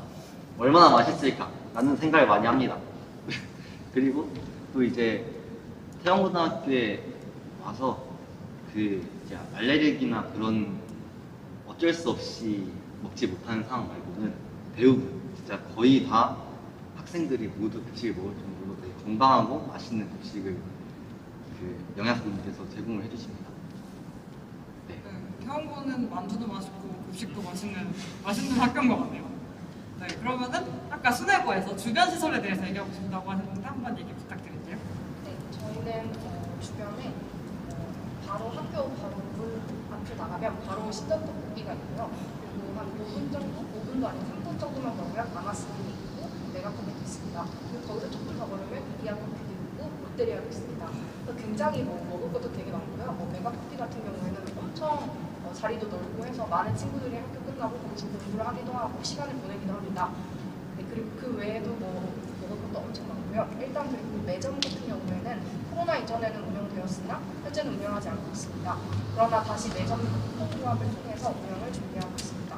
얼마나 맛있을까? 라는 생각을 많이 합니다. 그리고 또 이제 태원고등학교에 와서 그 이제 알레르기나 그런 어쩔 수 없이 먹지 못하는 상황 말고는 대부분 진짜 거의 다 학생들이 모두 급식을 먹을 정도로 되게 건강하고 맛있는 급식을 그 영양분께서 제공을 해주십니다. 네. 태원고는 만두도 맛있고 급식도 맛있는 학교인 것 같네요. 네, 그러면은 아까 순회고에서 주변 시설에 대해서 얘기하고 싶다고 하셨는데 한번 얘기 부탁드릴게요. 네, 저희는 주변에 바로 학교 바로 문 앞에 나가면 바로 신전떡볶이가 있고요. 그리고 한 5분 정도, 5분도 아닌 3분 정도만 걸으면 마마스님이 있고 메가커피도 있습니다. 그리고 거기서 조금 더 걸으면 이디야커피도 있고 롯데리아도 있습니다. 굉장히 먹을 것도 되게 많고요. 메가커피 같은 경우에는 엄청 자리도 넓고 해서 많은 친구들이 학교 끝나고 거기서 공부를 하기도 하고 시간을 보내기도 합니다. 네, 그리고 그 외에도 먹을 것도 엄청 많고요. 일단 그리고 매점 같은 경우에는 코로나 이전에는 운영되었으나 현재는 운영하지 않고 있습니다. 그러나 다시 매점 협업을 통해서 운영을 준비하고 있습니다.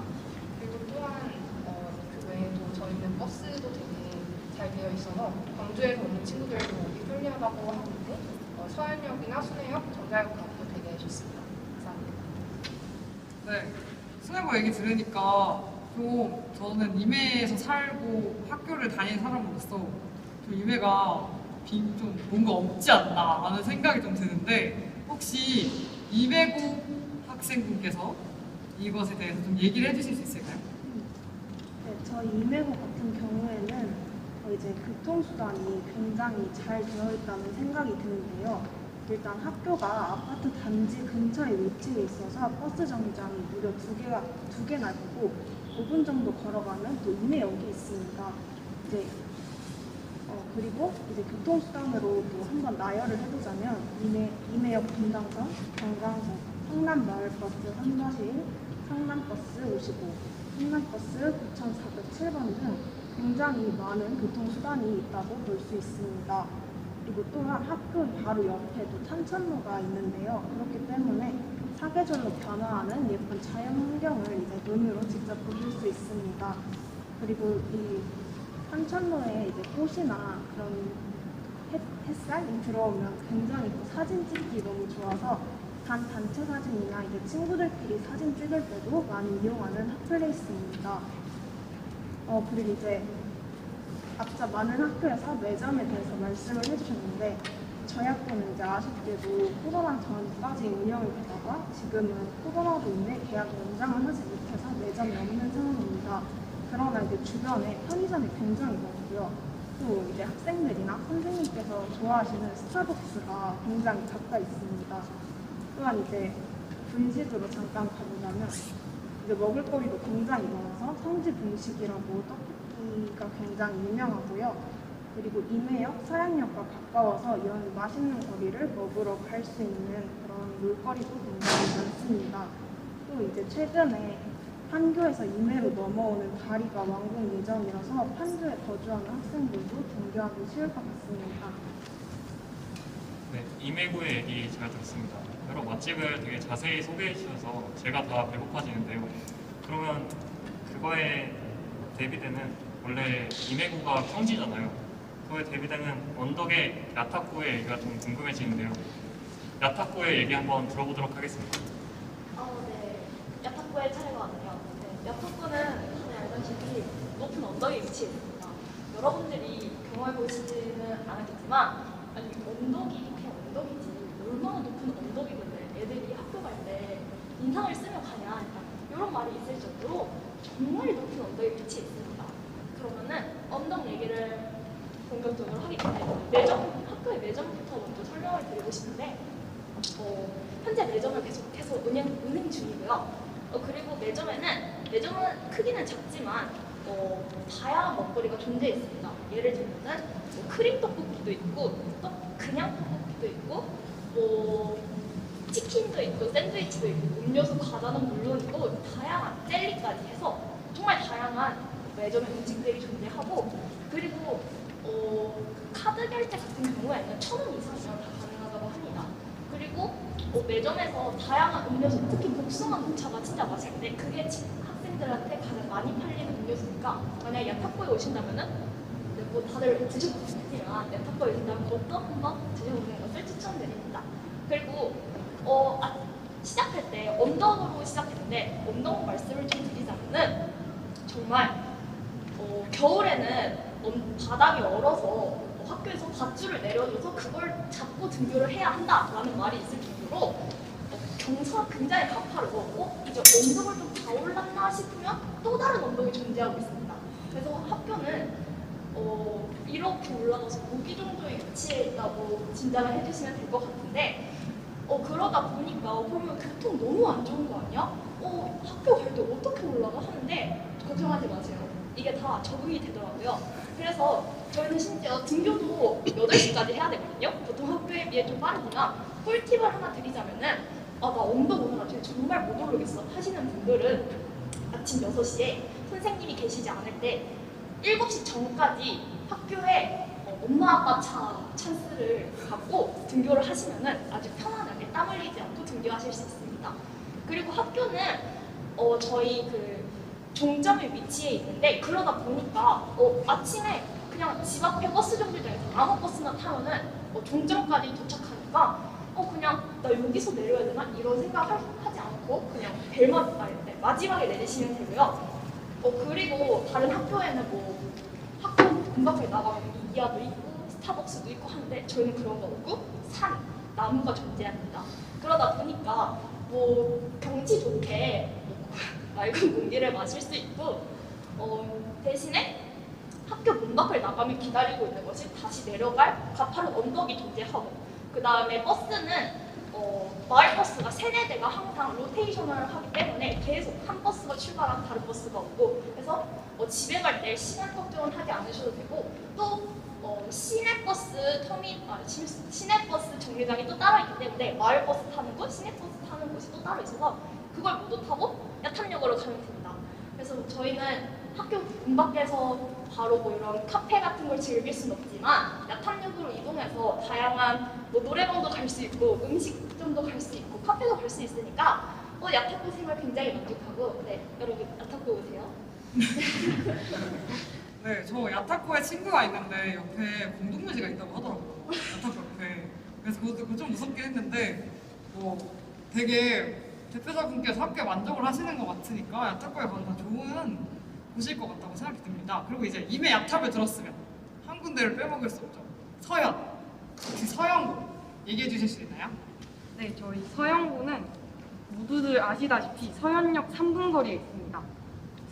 그리고 또한 그 외에도 저희는 버스도 되게 잘 되어 있어서 광주에서 오는 친구들도 오기 편리하다고 하는데 서현역이나 순회역, 정자역 가기도 되게 좋습니다. 감사합니다. 네, 순회고 얘기 들으니까 좀 저는 임해에서 살고 학교를 다니는 사람으로서 좀 임해가 좀 뭔가 없지 않나 라는 생각이 좀 드는데 혹시 임해고 학생분께서 이것에 대해서 좀 얘기를 해주실 수 있을까요? 네, 저희 임해고 같은 경우에는 이제 교통수단이 굉장히 잘 되어 있다는 생각이 드는데요. 일단 학교가 아파트 단지 근처에 위치해 있어서 버스 정류장이 무려 두 개나 있고 5분 정도 걸어가면 또 임해역이 있습니다. 그리고 이제 교통수단으로 또 한번 나열을 해보자면 임해역 분당선, 경강선, 성남마을버스 3-1, 성남버스 55, 성남버스 9407번 등 굉장히 많은 교통수단이 있다고 볼 수 있습니다. 그리고 또한 학교 바로 옆에도 탄천로가 있는데요. 그렇기 때문에 사계절로 변화하는 예쁜 자연 환경을 이제 눈으로 직접 보실 수 있습니다. 그리고 이 탄천로에 이제 꽃이나 그런 햇살이 들어오면 굉장히 또 사진 찍기 너무 좋아서 단체 사진이나 이제 친구들끼리 사진 찍을 때도 많이 이용하는 핫플레이스입니다. 그리고 이제 앞서 많은 학교에서 매점에 대해서 말씀을 해주셨는데 저희 학교는 이제 아쉽게도 코로나 전까지 운영을 되다가 지금은 코로나로 인해 계약을 연장을 하지 못해서 매점이 없는 상황입니다. 그러나 이제 주변에 편의점이 굉장히 많고요. 또 이제 학생들이나 선생님께서 좋아하시는 스타벅스가 굉장히 가까이 있습니다. 또한 이제 분식으로 잠깐 가보자면 이제 먹을거리도 굉장히 많아서 성지 분식이라고 떡볶이가 굉장히 유명하고요. 그리고 임해역, 서양역과 가까워서 이런 맛있는 거리를 먹으러 갈 수 있는 그런 놀거리도 굉장히 많습니다. 또 이제 최근에 판교에서 임해로 넘어오는 다리가 완공 예정이라서 판교에 거주하는 학생들도 등교하기 쉬울 것 같습니다. 네, 임해구의 얘기 잘 들었습니다. 여러 맛집을 되게 자세히 소개해 주셔서 제가 다 배고파지는데요. 그러면 그거에 대비되는 원래 임해구가 평지잖아요. 그거에 대비되는 언덕의 야타코의 얘기가 좀 궁금해지는데요. 야타코의 얘기 한번 들어보도록 하겠습니다. 네. 야타코의 차례가 왔네요. 네, 야타코는 다들 알다시피 높은 언덕에 위치해 있습니다. 여러분들이 경험해보시지는 않았겠지만 아니 언덕이 그냥 언덕이지 얼마나 높은 언덕이길래 애들이 학교 갈 때 인상을 쓰며 가냐 약간 이런 말이 있을 정도로 정말 높은 언덕에 위치해 있습니다. 그러면은 언덕 얘기를 본격적으로 하기 전에 학교의 매점부터 먼저 설명을 드리고 싶은데 현재 매점을 계속해서 운행 중이고요. 그리고 매점은 크기는 작지만 다양한 먹거리가 존재해 있습니다. 예를 들면 크림 떡볶이도 있고 그냥 떡볶이도 있고 치킨도 있고 샌드위치도 있고 음료수 과자는 물론이고 다양한 젤리까지 해서 정말 다양한 매점의 음식들이 존재하고 그리고 카드 결제 같은 경우에는 1,000원 이상이면 다 가능하다고 합니다. 그리고 매점에서 다양한 음료수, 특히 복숭아 녹차가 진짜 맛있는데 그게 학생들한테 가장 많이 팔리는 음료수니까 만약에 야타코에 오신다면은 뭐 다들 드셔보셨겠지만 야타코에 오신다면 꼭 한번 드셔보는 것을 추천드립니다. 그리고 시작할 때 언덕으로 시작했는데 언덕 말씀을 좀 드리자면은 정말 겨울에는 바닥이 얼어서 학교에서 밧줄을 내려줘서 그걸 잡고 등교를 해야 한다라는 말이 있을 정도로 경사가 굉장히 가파르고 이제 언덕을 좀 다 올랐나 싶으면 또 다른 언덕이 존재하고 있습니다. 그래서 학교는 이렇게 올라가서 고기 정도의 위치에 있다고 짐작을 해주시면 될 것 같은데 그러다 보니까 보면 교통 너무 안 좋은 거 아니야? 학교 갈 때 어떻게 올라가 하는데 걱정하지 마세요. 이게 다 적응이 되더라고요. 그래서 저희는 심지어 등교도 8시까지 해야 되거든요. 보통 학교에 비해 좀 빠르지만 꿀팁을 하나 드리자면은 나 언덕 오늘 아침에 정말 못 오르겠어 하시는 분들은 아침 6시에 선생님이 계시지 않을 때 7시 전까지 학교에 엄마 아빠 찬스를 갖고 등교를 하시면은 아주 편안하게 땀 흘리지 않고 등교하실 수 있습니다. 그리고 학교는 저희 종점에 위치해 있는데 그러다 보니까 아침에 그냥 집 앞에 버스 정류장에서 아무 버스나 타면은 종점까지 도착하니까 그냥 나 여기서 내려야 되나 이런 생각을 하지 않고 그냥 마지막에 내리시면 되고요. 그리고 다른 학교에는 학교 문 밖에 나가면 이디야도 있고 스타벅스도 있고 하는데 저희는 그런 거 없고 나무가 존재합니다. 그러다 보니까 경치 좋게 맑은 공기를 마실 수 있고 대신에 학교 문 밖을 나가면 기다리고 있는 것이 다시 내려갈 가파른 언덕이 존재하고 그 다음에 버스는 마을버스가 3-4대가 항상 로테이션을 하기 때문에 계속 한 버스가 출발하면 다른 버스가 오고 그래서 집에 갈 때 시간 걱정은 하지 않으셔도 되고 또 시내버스 정류장이 또 따로 있기 때문에 마을버스 타는 곳, 시내버스 타는 곳이 또 따로 있어서 그걸 모두 타고 야탐역으로 가면 됩니다. 그래서 저희는 학교 문 밖에서 바로 이런 카페 같은 걸 즐길 수는 없지 있지만 야탐역으로 이동해서 다양한 뭐 노래방도 갈 수 있고 음식점도 갈 수 있고 카페도 갈 수 있으니까 야탁구 생활 굉장히 만족하고 여러분 야탁구 오세요. 네, 저 야타코에 친구가 있는데 옆에 공동묘지가 있다고 하더라고요. 야타코 옆에. 그래서 그거 좀 무섭게 했는데 되게 대표자분께서 학교에 만족을 하시는 것 같으니까 야타코에 가는 건 좋은 곳일 것 같다고 생각이 듭니다. 그리고 이제 이미 야탑을 들었으면 한 군데를 빼먹을 수 없죠. 서현. 혹시 서현고 얘기해 주실 수 있나요? 네, 저희 서현고는 모두들 아시다시피 서현역 3분 거리에 있습니다.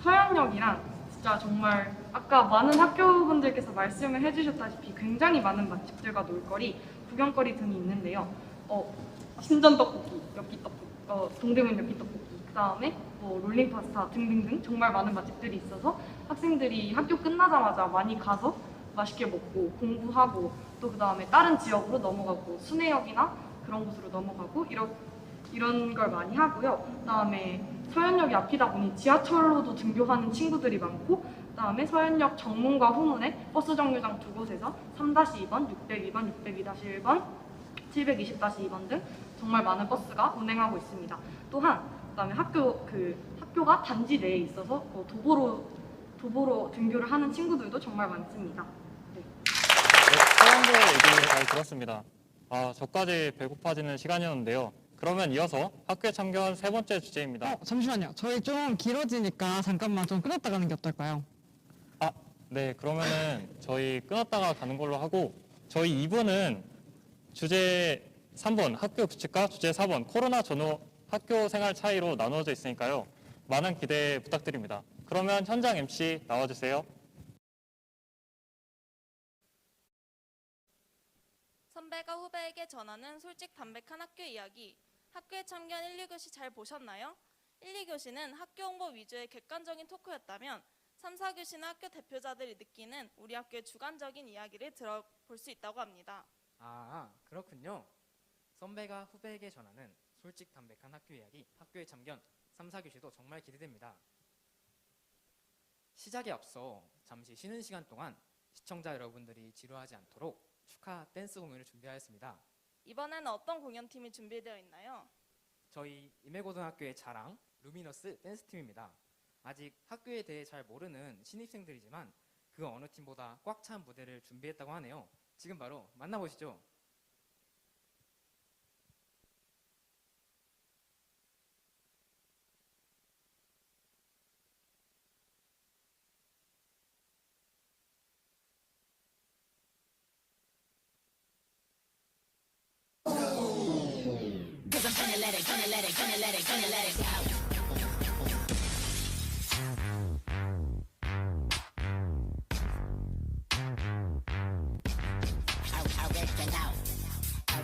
서현역이랑 진짜 정말 아까 많은 학교분들께서 말씀을 해주셨다시피 굉장히 많은 맛집들과 놀거리, 구경거리 등이 있는데요. 신전떡볶이, 엽기떡볶이, 동대문 엽기떡볶이, 그 다음에 롤링파스타 등등등 정말 많은 맛집들이 있어서 학생들이 학교 끝나자마자 많이 가서 맛있게 먹고 공부하고 또 그 다음에 다른 지역으로 넘어가고 수내역이나 그런 곳으로 넘어가고 이런 걸 많이 하고요. 그 다음에 서현역이 앞이다 보니 지하철로도 등교하는 친구들이 많고 그 다음에 서현역 정문과 후문에 버스 정류장 두 곳에서 3-2번, 602번, 602-1번, 720-2번 등 정말 많은 버스가 운행하고 있습니다. 또한 그다음에 학교가 단지 내에 있어서 도보로 등교를 하는 친구들도 정말 많습니다. 서현고 얘기 잘 들었습니다. 저까지 배고파지는 시간이었는데요. 그러면 이어서 학교에 참견 세 번째 주제입니다. 잠시만요. 저희 좀 길어지니까 잠깐만 좀 끊었다 가는 게 어떨까요? 네, 그러면은 저희 끊었다가 가는 걸로 하고 저희 2부는 주제 3번 학교 규칙과 주제 4번 코로나 전후 학교 생활 차이로 나누어져 있으니까요. 많은 기대 부탁드립니다. 그러면 현장 MC 나와주세요. 선배가 후배에게 전하는 솔직 담백한 학교 이야기. 학교에 참견 1, 2교시 잘 보셨나요? 1, 2교시는 학교 홍보 위주의 객관적인 토크였다면 3, 4교시는 학교 대표자들이 느끼는 우리 학교의 주관적인 이야기를 들어볼 수 있다고 합니다. 그렇군요. 선배가 후배에게 전하는 솔직 담백한 학교 이야기, 학교의 참견 3, 4교시도 정말 기대됩니다. 시작에 앞서 잠시 쉬는 시간 동안 시청자 여러분들이 지루하지 않도록 축하 댄스 공연을 준비하였습니다. 이번에는 어떤 공연팀이 준비되어 있나요? 저희 임해고등학교의 자랑 루미너스 댄스팀입니다. 아직 학교에 대해 잘 모르는 신입생들이지만 그 어느 팀보다 꽉 찬 무대를 준비했다고 하네요. 지금 바로 만나보시죠.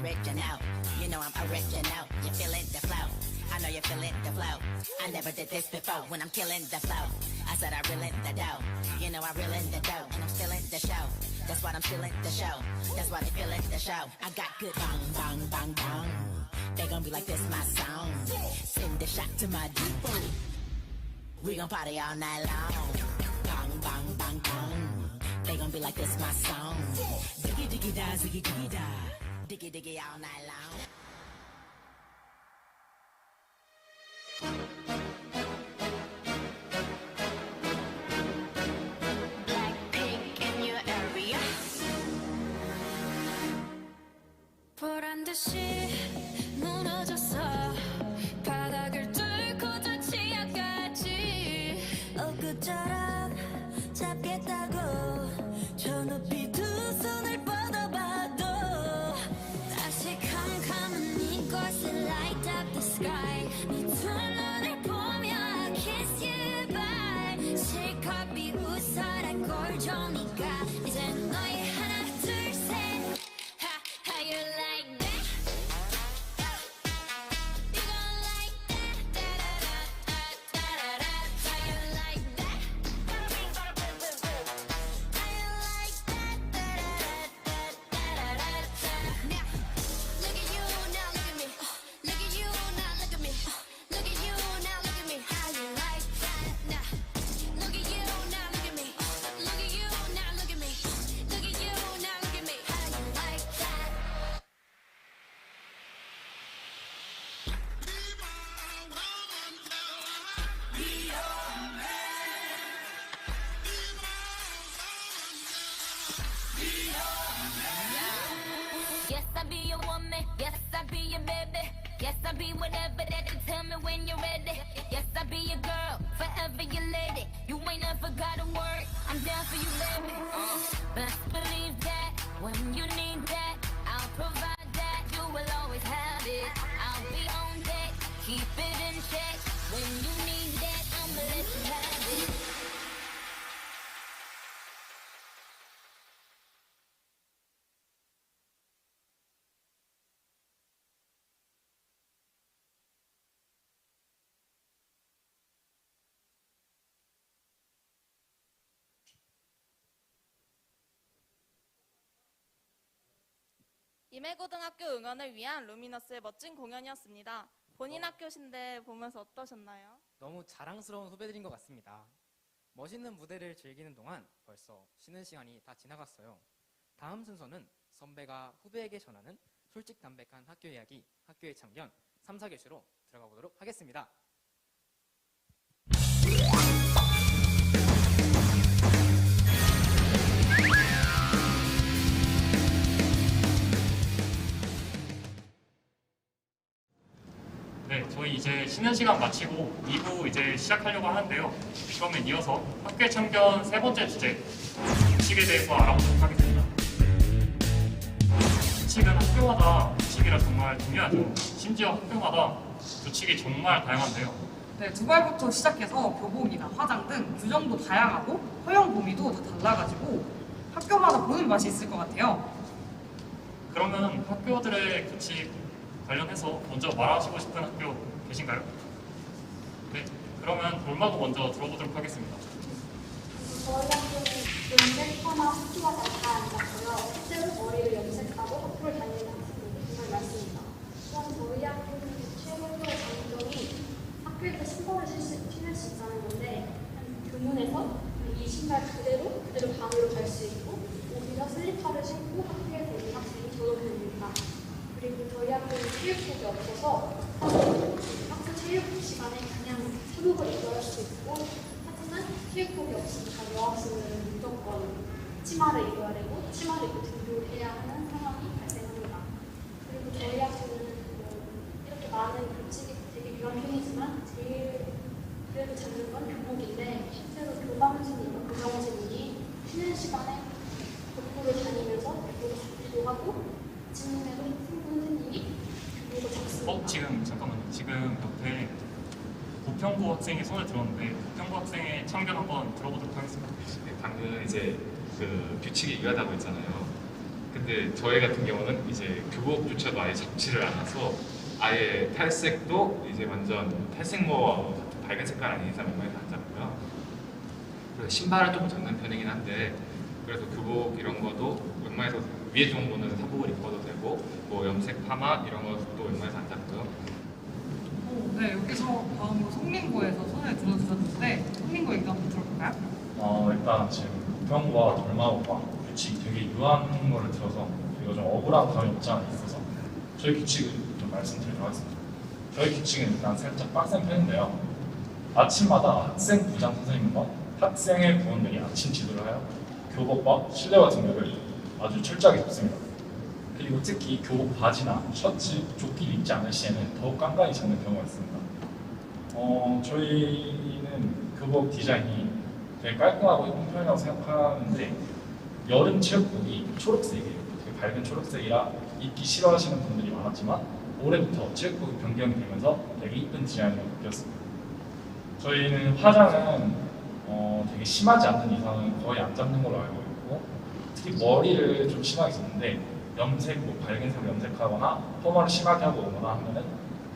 Original, you know I'm original. You feeling the flow? I know you feeling the flow. I never did this before when I'm killing the flow. I said I reel in the dough. You know I reel in the dough and I'm still in the show. That's why I'm still in the show. That's why they feeling the show. I got good bang bang bang bang. They gon' be like this my song. Send the shot to my depot. We gon' party all night long. Bang bang bang bang. They gon' be like this my song. Diggy diggy da, ziggy diggy da. Diggy diggy all night long. Blackpink in your area. 보란 듯이 무너졌어. 바닥을 뚫고 저 지하까지. 엊그처럼 잡겠다고 저 높이 두 손을 뻗어봐도 다시 캄캄한 이곳을 light up the sky. 네 두 눈을 보며 I kiss you bye. 실컷 비웃어라 꼴좋으니까 이젠 너의 하나 둘 셋. How you like that? You gon' like that? Da-da-da-da-da-da-da. How you like that? How you like that? Da-da-da-da-da-da-da. Now, look at you, now look at me. Look at you, now look at me. Look at you, now look at me. How you like that? Now, look at you, now look at me. Look at you, now look I be whatever that they tell me when you're ready. Yes, I be your girl, forever your lady. You ain't never gotta work, I'm down for you, baby. Best believe that when you need that, I'll provide that. You will always have it. I'll be on deck, keep it in check. When you need that, I'ma let you have it. 임해고등학교 응원을 위한 루미너스의 멋진 공연이었습니다. 본인 학교신데 보면서 어떠셨나요? 너무 자랑스러운 후배들인 것 같습니다. 멋있는 무대를 즐기는 동안 벌써 쉬는 시간이 다 지나갔어요. 다음 순서는 선배가 후배에게 전하는 솔직담백한 학교 이야기, 학교의 참견 3, 4교시로 들어가 보도록 하겠습니다. 네, 저희 이제 쉬는 시간 마치고 2부 이제 시작하려고 하는데요. 그러면 이어서 학교의 참견 세 번째 주제, 규칙에 대해서 알아보도록 하겠습니다. 규칙은 학교마다 규칙이라 정말 중요하죠. 심지어 학교마다 규칙이 정말 다양한데요. 네, 두발부터 시작해서 교복이나 화장 등 규정도 다양하고 허용 범위도 다 달라가지고 학교마다 보는 맛이 있을 것 같아요. 그러면 학교들의 규칙 관련해서 먼저 말하시고 싶은 학교 계신가요? 네, 그러면 돌마고 먼저 들어보도록 하겠습니다. 저희 학교는 염색파나 스키가 다 앉았고요. 실제로 머리를 염색하고 학교를 다니는 학생들이 정말 많습니다. 또한 저희 학교는 최고의 장점이 학교에서 신발을 신을 수 있다는 건데 교문에서 이 신발 그대로 방으로 갈 수 있고 오히려 슬리퍼를 신고 학교에서 있는 학생이 저도 됩니다. 그리고 저희 학교는 체육복이 없어서 학교 체육 시간에 그냥 체육을 입어야 할 수 있고 하지만 체육복이 없으니까 여학생들은 무조건 치마를 입어야 되고 치마를 입고 등교를 해야 하는 상황이 발생합니다. 그리고 저희 학교는 이렇게 많은 규칙이 되게 유한 편이지만 제일 그래도 잡는 건 교복인데 실제로 교감 선생님과 교장 선생님이 쉬는 시간에 복부를 다니면서 교복을 잡기도 하고 아침에도 선생님이 교복을 잡습니다. 지금 잠깐만요. 지금 옆에 부평고 학생이 손을 들었는데 부평고 학생의 참견 한번 들어보도록 하겠습니다. 방금 이제 그 규칙이 유하다고 했잖아요. 근데 저희 같은 경우는 이제 교복조차도 아예 잡지를 않아서 아예 탈색도 이제 완전 탈색모와 밝은 색깔 아닌 이상 웬만해서 안 잡고요. 그래서 신발은 조금 잡는 편이긴 한데 그래서 교복 이런 거도 웬만해서 위에 좋은 거는 사복을 입어도 되고 뭐 염색 파마 이런 것도 웬만해서 안 잡고요. 네, 여기서 다음으로 성민고에서 손을 들어주셨는데 성민고 얘기 한번 들어볼까요? 일단 지금 부평과 돌마고가 규칙이 되게 유한 거를 들어서 저희가 좀 억울한 감이 없지 않아 있어서 저희 규칙을 좀 말씀드리도록 하겠습니다. 저희 규칙은 일단 살짝 빡센 편인데요. 아침마다 학생 부장 선생님과 학생의 부모님이 아침 지도를 하여 교복과 실내화 등급을 아주 철저하게 잡습니다. 그리고 특히 교복 바지나 셔츠, 조끼를 입지 않을 시에는 더욱 깐깐히 잡는 경우가 있습니다. 저희는 교복 디자인이 되게 깔끔하고 예쁜 편이라고 생각하는데 여름 체육복이 초록색이에요. 되게 밝은 초록색이라 입기 싫어하시는 분들이 많았지만 올해부터 체육복이 변경이 되면서 되게 이쁜 디자인으로 바뀌었습니다. 저희는 화장은 되게 심하지 않는 이상은 거의 안 잡는 걸로 알고 있고 특히 머리를 좀 심하게 썼는데 염색, 밝은색으로 염색하거나 펌을 심하게 하고 오거나 하면은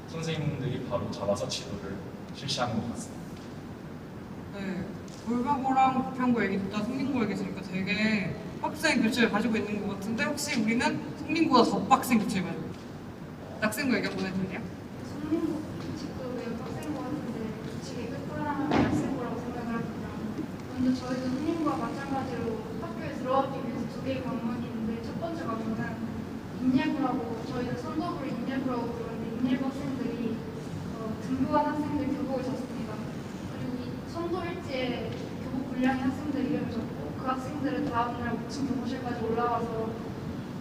선생님들이 바로 잡아서 지도를 실시하는 것 같습니다. 네, 돌마고랑 부평고 얘기 듣다 성민고 얘기 들으니까 되게 빡센 규칙을 가지고 있는 것 같은데 혹시 우리는 성민고가 더 빡센 규칙을 가지고 있나요? 낙생고 얘기 한번 해줄래요? 성민고 규칙도 매우 빡센 것 같은데 규칙이 끝판왕은 낙생고라고 생각을 합니다. 먼저 저희도 성민고와 마찬가지로 학교에 들어가기 위해서 두 개의 관문이 있는데 첫 번째 관문은 인예부라고 저희는 선도부를 인예부라고 부르는데 인예부 학생들이 등교한 학생들 교복을 줬습니다. 그리고 이 선도 일지에 교복 분량의 학생들 이름을 적고 그 학생들은 다음날 5층 교무실까지 올라가서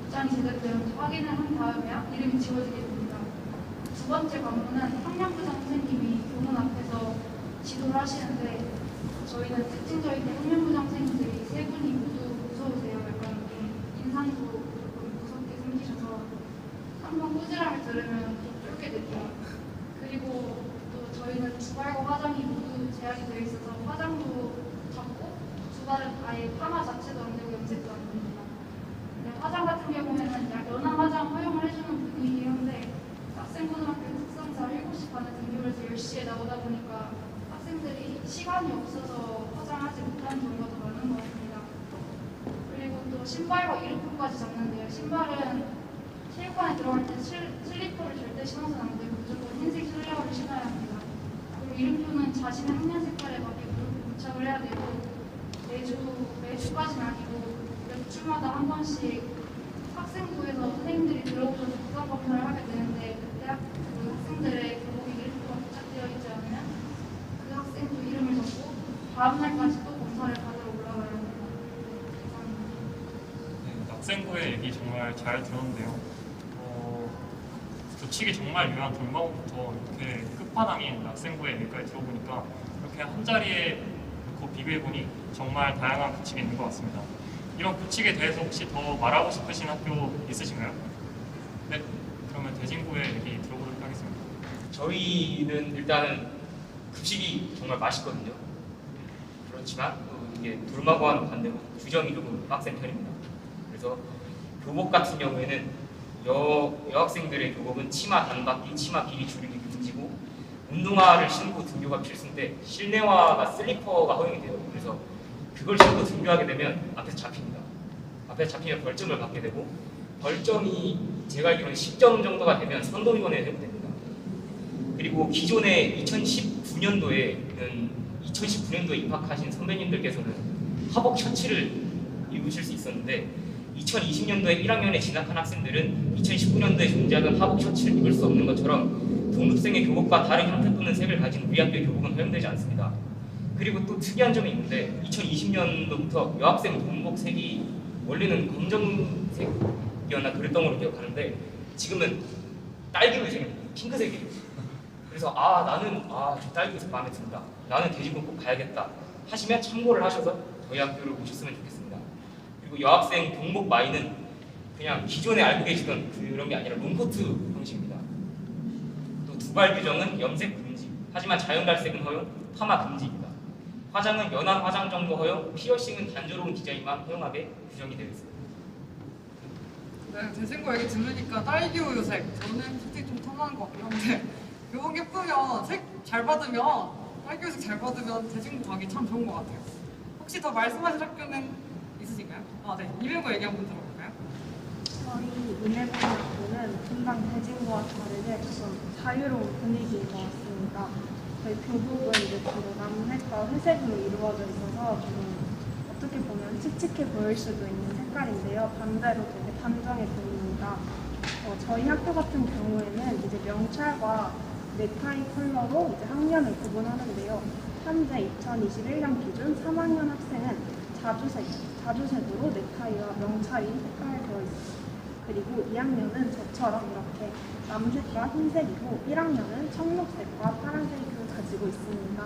입장이 제대로 되는지 확인을 한 다음에야 이름이 지워지게 됩니다. 두 두 번째 관문은 학년부장 선생님이 교문 앞에서 지도를 하시는데 저희는 특징적인 게 학년부장 선생님들이 세 분이 모두 무서우세요. 약간 좀 인상도 조금 무섭게 생기셔서 한번 꾸지람을 들으면 좀 쫄게 되고 그리고 또 저희는 두발과 화장이 모두 제약이 되어 있어서 화장도 잡고 두발은 아예 파마 자체도 안 되고 염색도 안 됩니다. 근데 화장 같은 경우에는 연한 화장 허용을 해주는 분위기긴 한데 학생고등학교 특성상 7시 반에 등교를 해서 10시에 나오다 보니까 학생들이 시간이 없어서 화장하지 못하는 경우가 더 많은 것 같습니다. 그리고 또 신발과 이름표까지 잡는데요. 신발은 체육관에 들어갈 때 슬리퍼를 절대 신어서는 안 되고 무조건 흰색 슬리퍼를 신어야 합니다. 그리고 이름표는 자신의 학년 색깔에 맞게 부착을 해야 되고 매주까지는 아니고 몇 주마다 한 번씩 학생부에서 선생님들이 들어오셔서 부상 검사를 하게 되는데 그때 그 학생들의 교복에 이름표가 부착되어 있지 않으면 그 학생도 이름을 적고 다음 날까지 또 검사를 받으러 올라가야 합니다. 네, 학생부의 얘기 정말 잘 들었는데요. 규칙이 정말 유한 돌마부터 이렇게 끝판왕인 학생부의 얘기까지 들어보니까 이렇게 한 자리에 놓고 비교해보니 정말 다양한 규칙이 있는 것 같습니다. 이런 규칙에 대해서 혹시 더 말하고 싶으신 학교 있으신가요? 네, 그러면 대진구의 얘기 들어보도록 하겠습니다. 저희는 일단은 급식이 정말 맛있거든요. 그렇지만 또 이게 돌마고와는 반대로 규정이 조금 빡센 편입니다. 그래서 교복 같은 경우에는 여학생들의 교복은 치마 단받기, 치마 길이 줄이기 금지고 운동화를 신고 등교가 필수인데 실내화가 슬리퍼가 허용이 돼요. 그래서 그걸 신고 등교하게 되면 앞에서 잡힙니다. 앞에서 잡히면 벌점을 받게 되고 벌점이 제가 알기로는 10점 정도가 되면 선도위원회에 회부됩니다. 그리고 기존에 2019년도에 입학하신 선배님들께서는 하복 셔츠를 입으실 수 있었는데 2020년도에 1학년에 진학한 학생들은 2019년도에 존재하던 하복 셔츠를 입을 수 없는 것처럼 동급생의 교복과 다른 형태 또는 색을 가진 우리 학교의 교복은 허용되지 않습니다. 그리고 또 특이한 점이 있는데 2020년도부터 여학생 동복 색이 원래는 검정색이었나 그랬던 걸로 기억하는데 지금은 딸기색입니다. 핑크색이에요. 그래서 나는 저 딸기색 마음에 든다. 나는 돼지고 꼭 가야겠다. 하시면 참고를 하셔서 저희 학교를 오셨으면 좋겠습니다. 그리고 여학생 동복 마이는 그냥 기존에 알고 계시던 그런 게 아니라 롱코트 형식입니다. 또 두발 규정은 염색 금지. 하지만 자연갈색은 허용, 파마 금지입니다. 화장은 연한 화장 정도 허용, 피어싱은 단조로운 디자인만 허용하게 규정이 되어 있습니다. 네, 제 친구 얘기 들으니까 딸기 우유색. 저는 솔직히 좀 탐나는 것 같긴 한데 교복 예쁘면 색 잘 받으면 딸기 우유색 잘 받으면 제 친구 가기 참 좋은 것 같아요. 혹시 더 말씀하실 학교는 있으신가요? 네. 이명고 얘기 한번 들어볼까요? 저희 은혜고등학교는 분당 대진고와 다르게 좀 자유로운 분위기인 것 같습니다. 저희 교복은 이제 주로 남색과 회색으로 이루어져 있어서 좀 어떻게 보면 칙칙해 보일 수도 있는 색깔인데요. 반대로 되게 단정해 보입니다. 저희 학교 같은 경우에는 이제 명찰과 넥타이 컬러로 이제 학년을 구분하는데요. 현재 2021년 기준 3학년 학생은 자주색으로 넥타이와 명찰이 색깔되어 있습니다. 그리고 2학년은 저처럼 이렇게 남색과 흰색이고 1학년은 청록색과 파란색을 가지고 있습니다.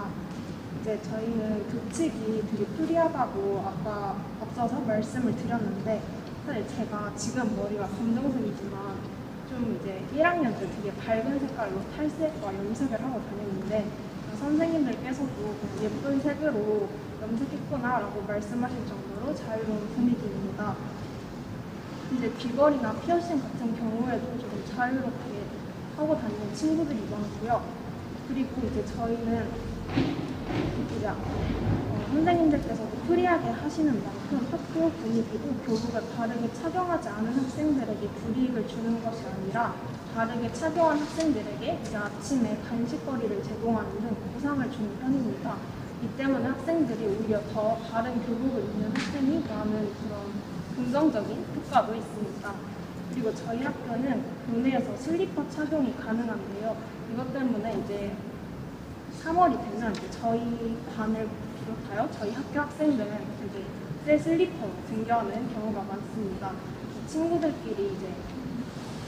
이제 저희는 교칙이 되게 프리하다고 아까 앞서서 말씀을 드렸는데 사실 제가 지금 머리가 검정색이지만 좀 이제 1학년 때 되게 밝은 색깔로 탈색과 염색을 하고 다녔는데 선생님들께서도 그냥 예쁜 색으로 염색했구나 라고 말씀하실 정도로 자유로운 분위기입니다. 이제 귀걸이나 피어싱 같은 경우에도 조금 자유롭게 하고 다니는 친구들이 많고요. 그리고 이제 저희는 이제 선생님들께서도 프리하게 하시는 만큼 학교 분위기도 교복을 바르게 착용하지 않은 학생들에게 불이익을 주는 것이 아니라 바르게 착용한 학생들에게 이제 아침에 간식거리를 제공하는 등 보상을 주는 편입니다. 이 때문에 학생들이 오히려 더 바른 교복을 입는 학생이 많은 그런 긍정적인 효과도 있습니다. 그리고 저희 학교는 교내에서 슬리퍼 착용이 가능한데요. 이것 때문에 이제 3월이 되면 이제 저희 반을 비롯하여 저희 학교 학생들은 이제 새 슬리퍼로 등교하는 경우가 많습니다. 친구들끼리 이제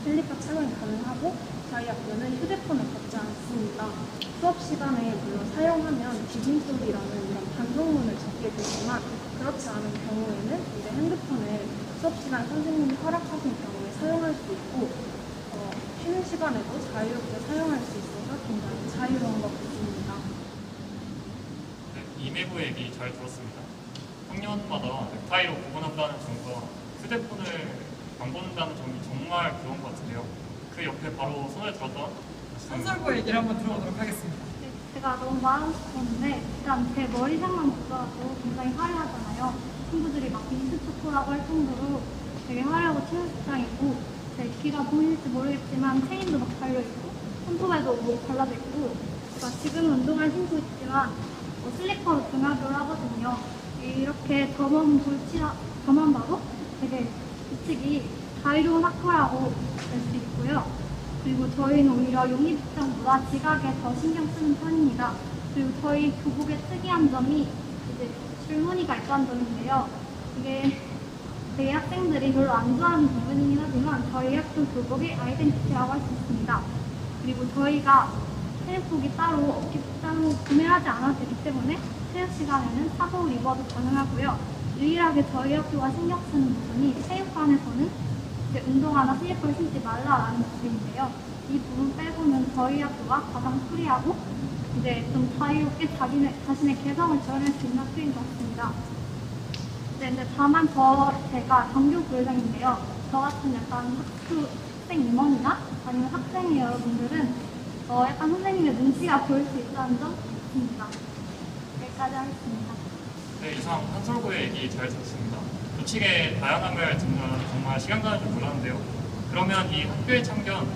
슬리퍼 착용이 가능하고 저희 학교는 휴대폰을 받지 않습니다. 수업 시간에 물론 사용하면 디딤돌이라는 이런 반성문을 적게 되지만 그렇지 않은 경우에는 이제 핸드폰을 수업 시간 선생님이 허락하신 경우에 사용할 수 있고 쉬는 시간에도 자유롭게 사용할 수 있어서 굉장히 자유로운 것 같습니다. 네, 이메부 얘기 잘 들었습니다. 학년마다 넥타이로 구분한다는 점과 휴대폰을 안 본다는 점이 정말 그런 것 같은데요. 그 옆에 바로 손을 들었던 한솔고 얘기를 한번 들어보도록 하겠습니다. 네, 제가 너무 말하고 싶었는데 일단 제 머리색만 보더라도 굉장히 화려하잖아요. 친구들이 막 미스 초코라고 할 정도로 되게 화려하고 체육장이고 제 귀가 보이실지 모르겠지만 체인도 막 달려있고 손톱에도 뭐 발라져 있고 제가 지금은 운동화를 신고 있지만 슬리퍼로 등하교를 하거든요. 이렇게 저만 봐도 되게 규칙이 자유로운 학교라고 볼 수 있고요. 그리고 저희는 오히려 용의복장보다 지각에 더 신경 쓰는 편입니다. 그리고 저희 교복의 특이한 점이 이제 줄무늬가 있다는 점인데요. 이게 되게 학생들이 별로 안 좋아하는 부분이긴 하지만 저희 학교 교복의 아이덴티티라고 할 수 있습니다. 그리고 저희가 체육복이 따로 구매를 하지 않아도 되기 때문에 체육 시간에는 사복 입어도 가능하고요. 유일하게 저희 학교가 신경 쓰는 부분이 체육관에서는 이제 운동화나 슬리퍼를 신지 말라라는 부분인데요. 이 부분 빼고는 저희 학교가 가장 프리하고 이제 좀 자유롭게 자신의 개성을 드러낼 수 있는 학교인 것 같습니다. 근데 다만 제가 정규 교육생인데요. 저 같은 약간 학생 임원이나 아니면 학생의 여러분들은 약간 선생님의 눈치가 보일 수 있다는 점 있습니다. 여기까지 하겠습니다. 네, 이상 한솔고의 얘기 잘 들었습니다. 규칙의 다양함을 듣는 정말 시간 가는 줄 몰랐는데요. 그러면 이 학교의 참견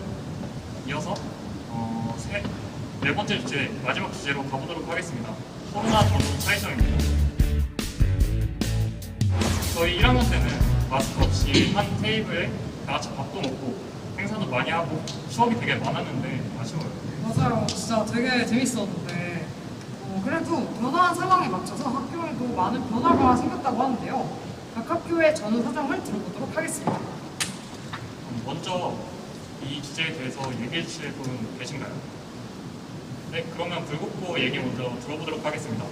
이어서 네 번째 주제, 마지막 주제로 가보도록 하겠습니다. 코로나 전후 차이점입니다. 저희 1학년 때는 마스크 없이 한 테이블에 다 같이 밥도 먹고 행사도 많이 하고 수업이 되게 많았는데 아쉬워요. 맞아요. 진짜 되게 재밌었는데 그래도 변화한 상황에 맞춰서 학교에도 많은 변화가 생겼다고 하는데요. 각 학교의 전후 사정을 들어보도록 하겠습니다. 먼저 이 주제에 대해서 얘기해 주실 분 계신가요? 네, 그러면 불국고 얘기 먼저 들어보도록 하겠습니다.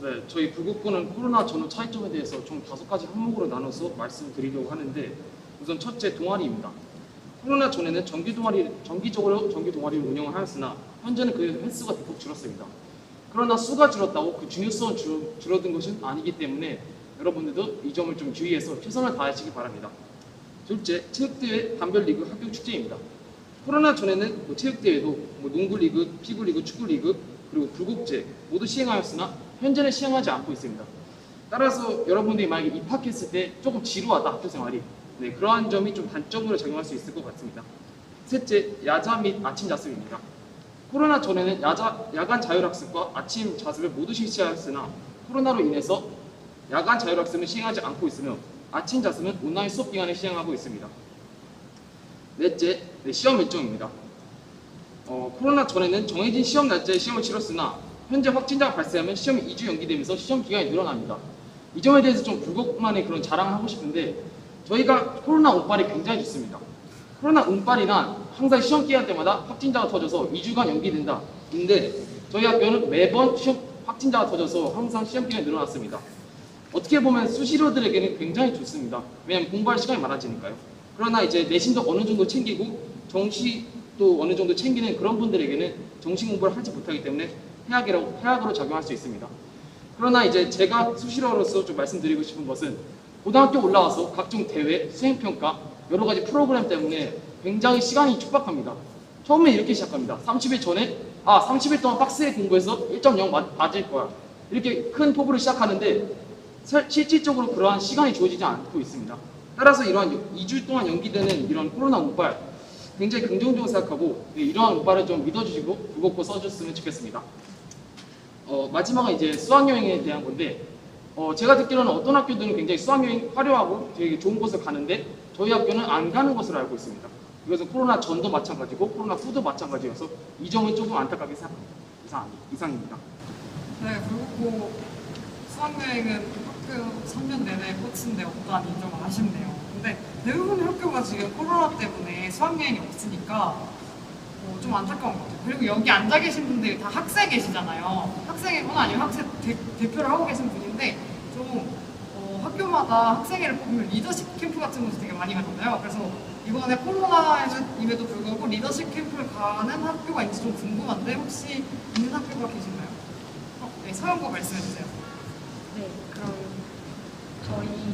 네, 저희 불국고는 코로나 전후 차이점에 대해서 총 5가지 항목으로 나눠서 말씀드리려고 하는데 우선 첫째, 동아리입니다. 코로나 전에는 정기적으로 정기 동아리를 운영을 하였으나 현재는 그 횟수가 대폭 줄었습니다. 그러나 수가 줄었다고 그 중요성은 줄어든 것은 아니기 때문에 여러분들도 이 점을 좀 주의해서 최선을 다하시기 바랍니다. 둘째, 체육대회, 단별리그, 학교축제입니다. 코로나 전에는 체육대회도 농구리그, 피구리그, 축구리그, 그리고 불국제 모두 시행하였으나 현재는 시행하지 않고 있습니다. 따라서 여러분들이 만약에 입학했을 때 조금 지루하다, 학교 생활이. 네, 그러한 점이 좀 단점으로 작용할 수 있을 것 같습니다. 셋째, 야자 및 아침 자습입니다. 코로나 전에는 야간 자율학습과 아침 자습을 모두 실시하였으나 코로나로 인해서 야간 자율학습은 시행하지 않고 있으며 아침 자습은 온라인 수업 기간에 시행하고 있습니다. 넷째, 시험 일정입니다. 코로나 전에는 정해진 시험 날짜에 시험을 치렀으나 현재 확진자가 발생하면 시험이 2주 연기되면서 시험 기간이 늘어납니다. 이 점에 대해서 좀 불국만의 그런 자랑을 하고 싶은데 저희가 코로나 운빨이 굉장히 좋습니다. 코로나 운빨이란 항상 시험 기간 때마다 확진자가 터져서 2주간 연기된다. 근데 저희 학교는 매번 확진자가 터져서 항상 시험 기간이 늘어났습니다. 어떻게 보면 수시로들에게는 굉장히 좋습니다. 왜냐하면 공부할 시간이 많아지니까요. 그러나 이제 내신도 어느 정도 챙기고 정시도 어느 정도 챙기는 그런 분들에게는 정시 공부를 하지 못하기 때문에 해악으로 작용할 수 있습니다. 그러나 이제 제가 수시로로서 좀 말씀드리고 싶은 것은 고등학교 올라와서 각종 대회, 수행평가, 여러 가지 프로그램 때문에 굉장히 시간이 촉박합니다. 처음에 이렇게 시작합니다. 30일 전에 30일 동안 빡세게 공부해서 1.0 맞을 거야. 이렇게 큰 포부를 시작하는데 실질적으로 그러한 시간이 주어지지 않고 있습니다. 따라서 이러한 2주 동안 연기되는 이런 코로나 운빨 굉장히 긍정적으로 생각하고 이러한 운빨을 좀 믿어주시고 불국고 써줬으면 좋겠습니다. 마지막은 이제 수학여행에 대한 건데 제가 듣기로는 어떤 학교들은 굉장히 수학여행 화려하고 되게 좋은 곳을 가는데 저희 학교는 안 가는 것으로 알고 있습니다. 이것은 코로나 전도 마찬가지고 코로나 후도 마찬가지여서 이 점은 조금 안타깝게 생각합니다. 이상입니다. 네, 그리고 수학여행은 학교 3년 내내 꽂힌데 없다니 좀 아쉽네요. 근데 대부분의 학교가 지금 코로나 때문에 수학여행이 없으니까 좀 안타까운 것 같아요. 그리고 여기 앉아 계신 분들이 다 학생이시잖아요. 학생이거나 아니면 학생 대표를 하고 계신 분인데 좀 학교마다 학생회를 보면 리더십 캠프 같은 곳이 되게 많이 가잖아요. 그래서 이번에 코로나임에도 불구하고 리더십 캠프를 가는 학교가 있는지 좀 궁금한데 혹시 있는 학교가 계신가요? 네, 서영고 말씀해주세요. 네, 그럼 저희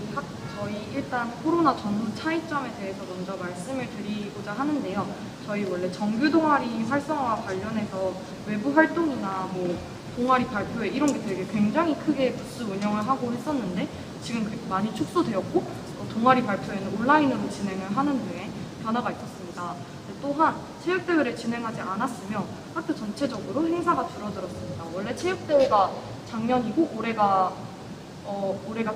일단 코로나 전후 차이점에 대해서 먼저 말씀을 드리고자 하는데요. 저희 원래 정규 동아리 활성화와 관련해서 외부 활동이나 뭐 동아리 발표회 이런 게 되게 굉장히 크게 부스 운영을 하고 했었는데 지금 많이 축소되었고 동아리 발표회는 온라인으로 진행을 하는 등의 변화가 있었습니다. 또한 체육대회를 진행하지 않았으며 학교 전체적으로 행사가 줄어들었습니다. 원래 체육대회가 작년이고 올해가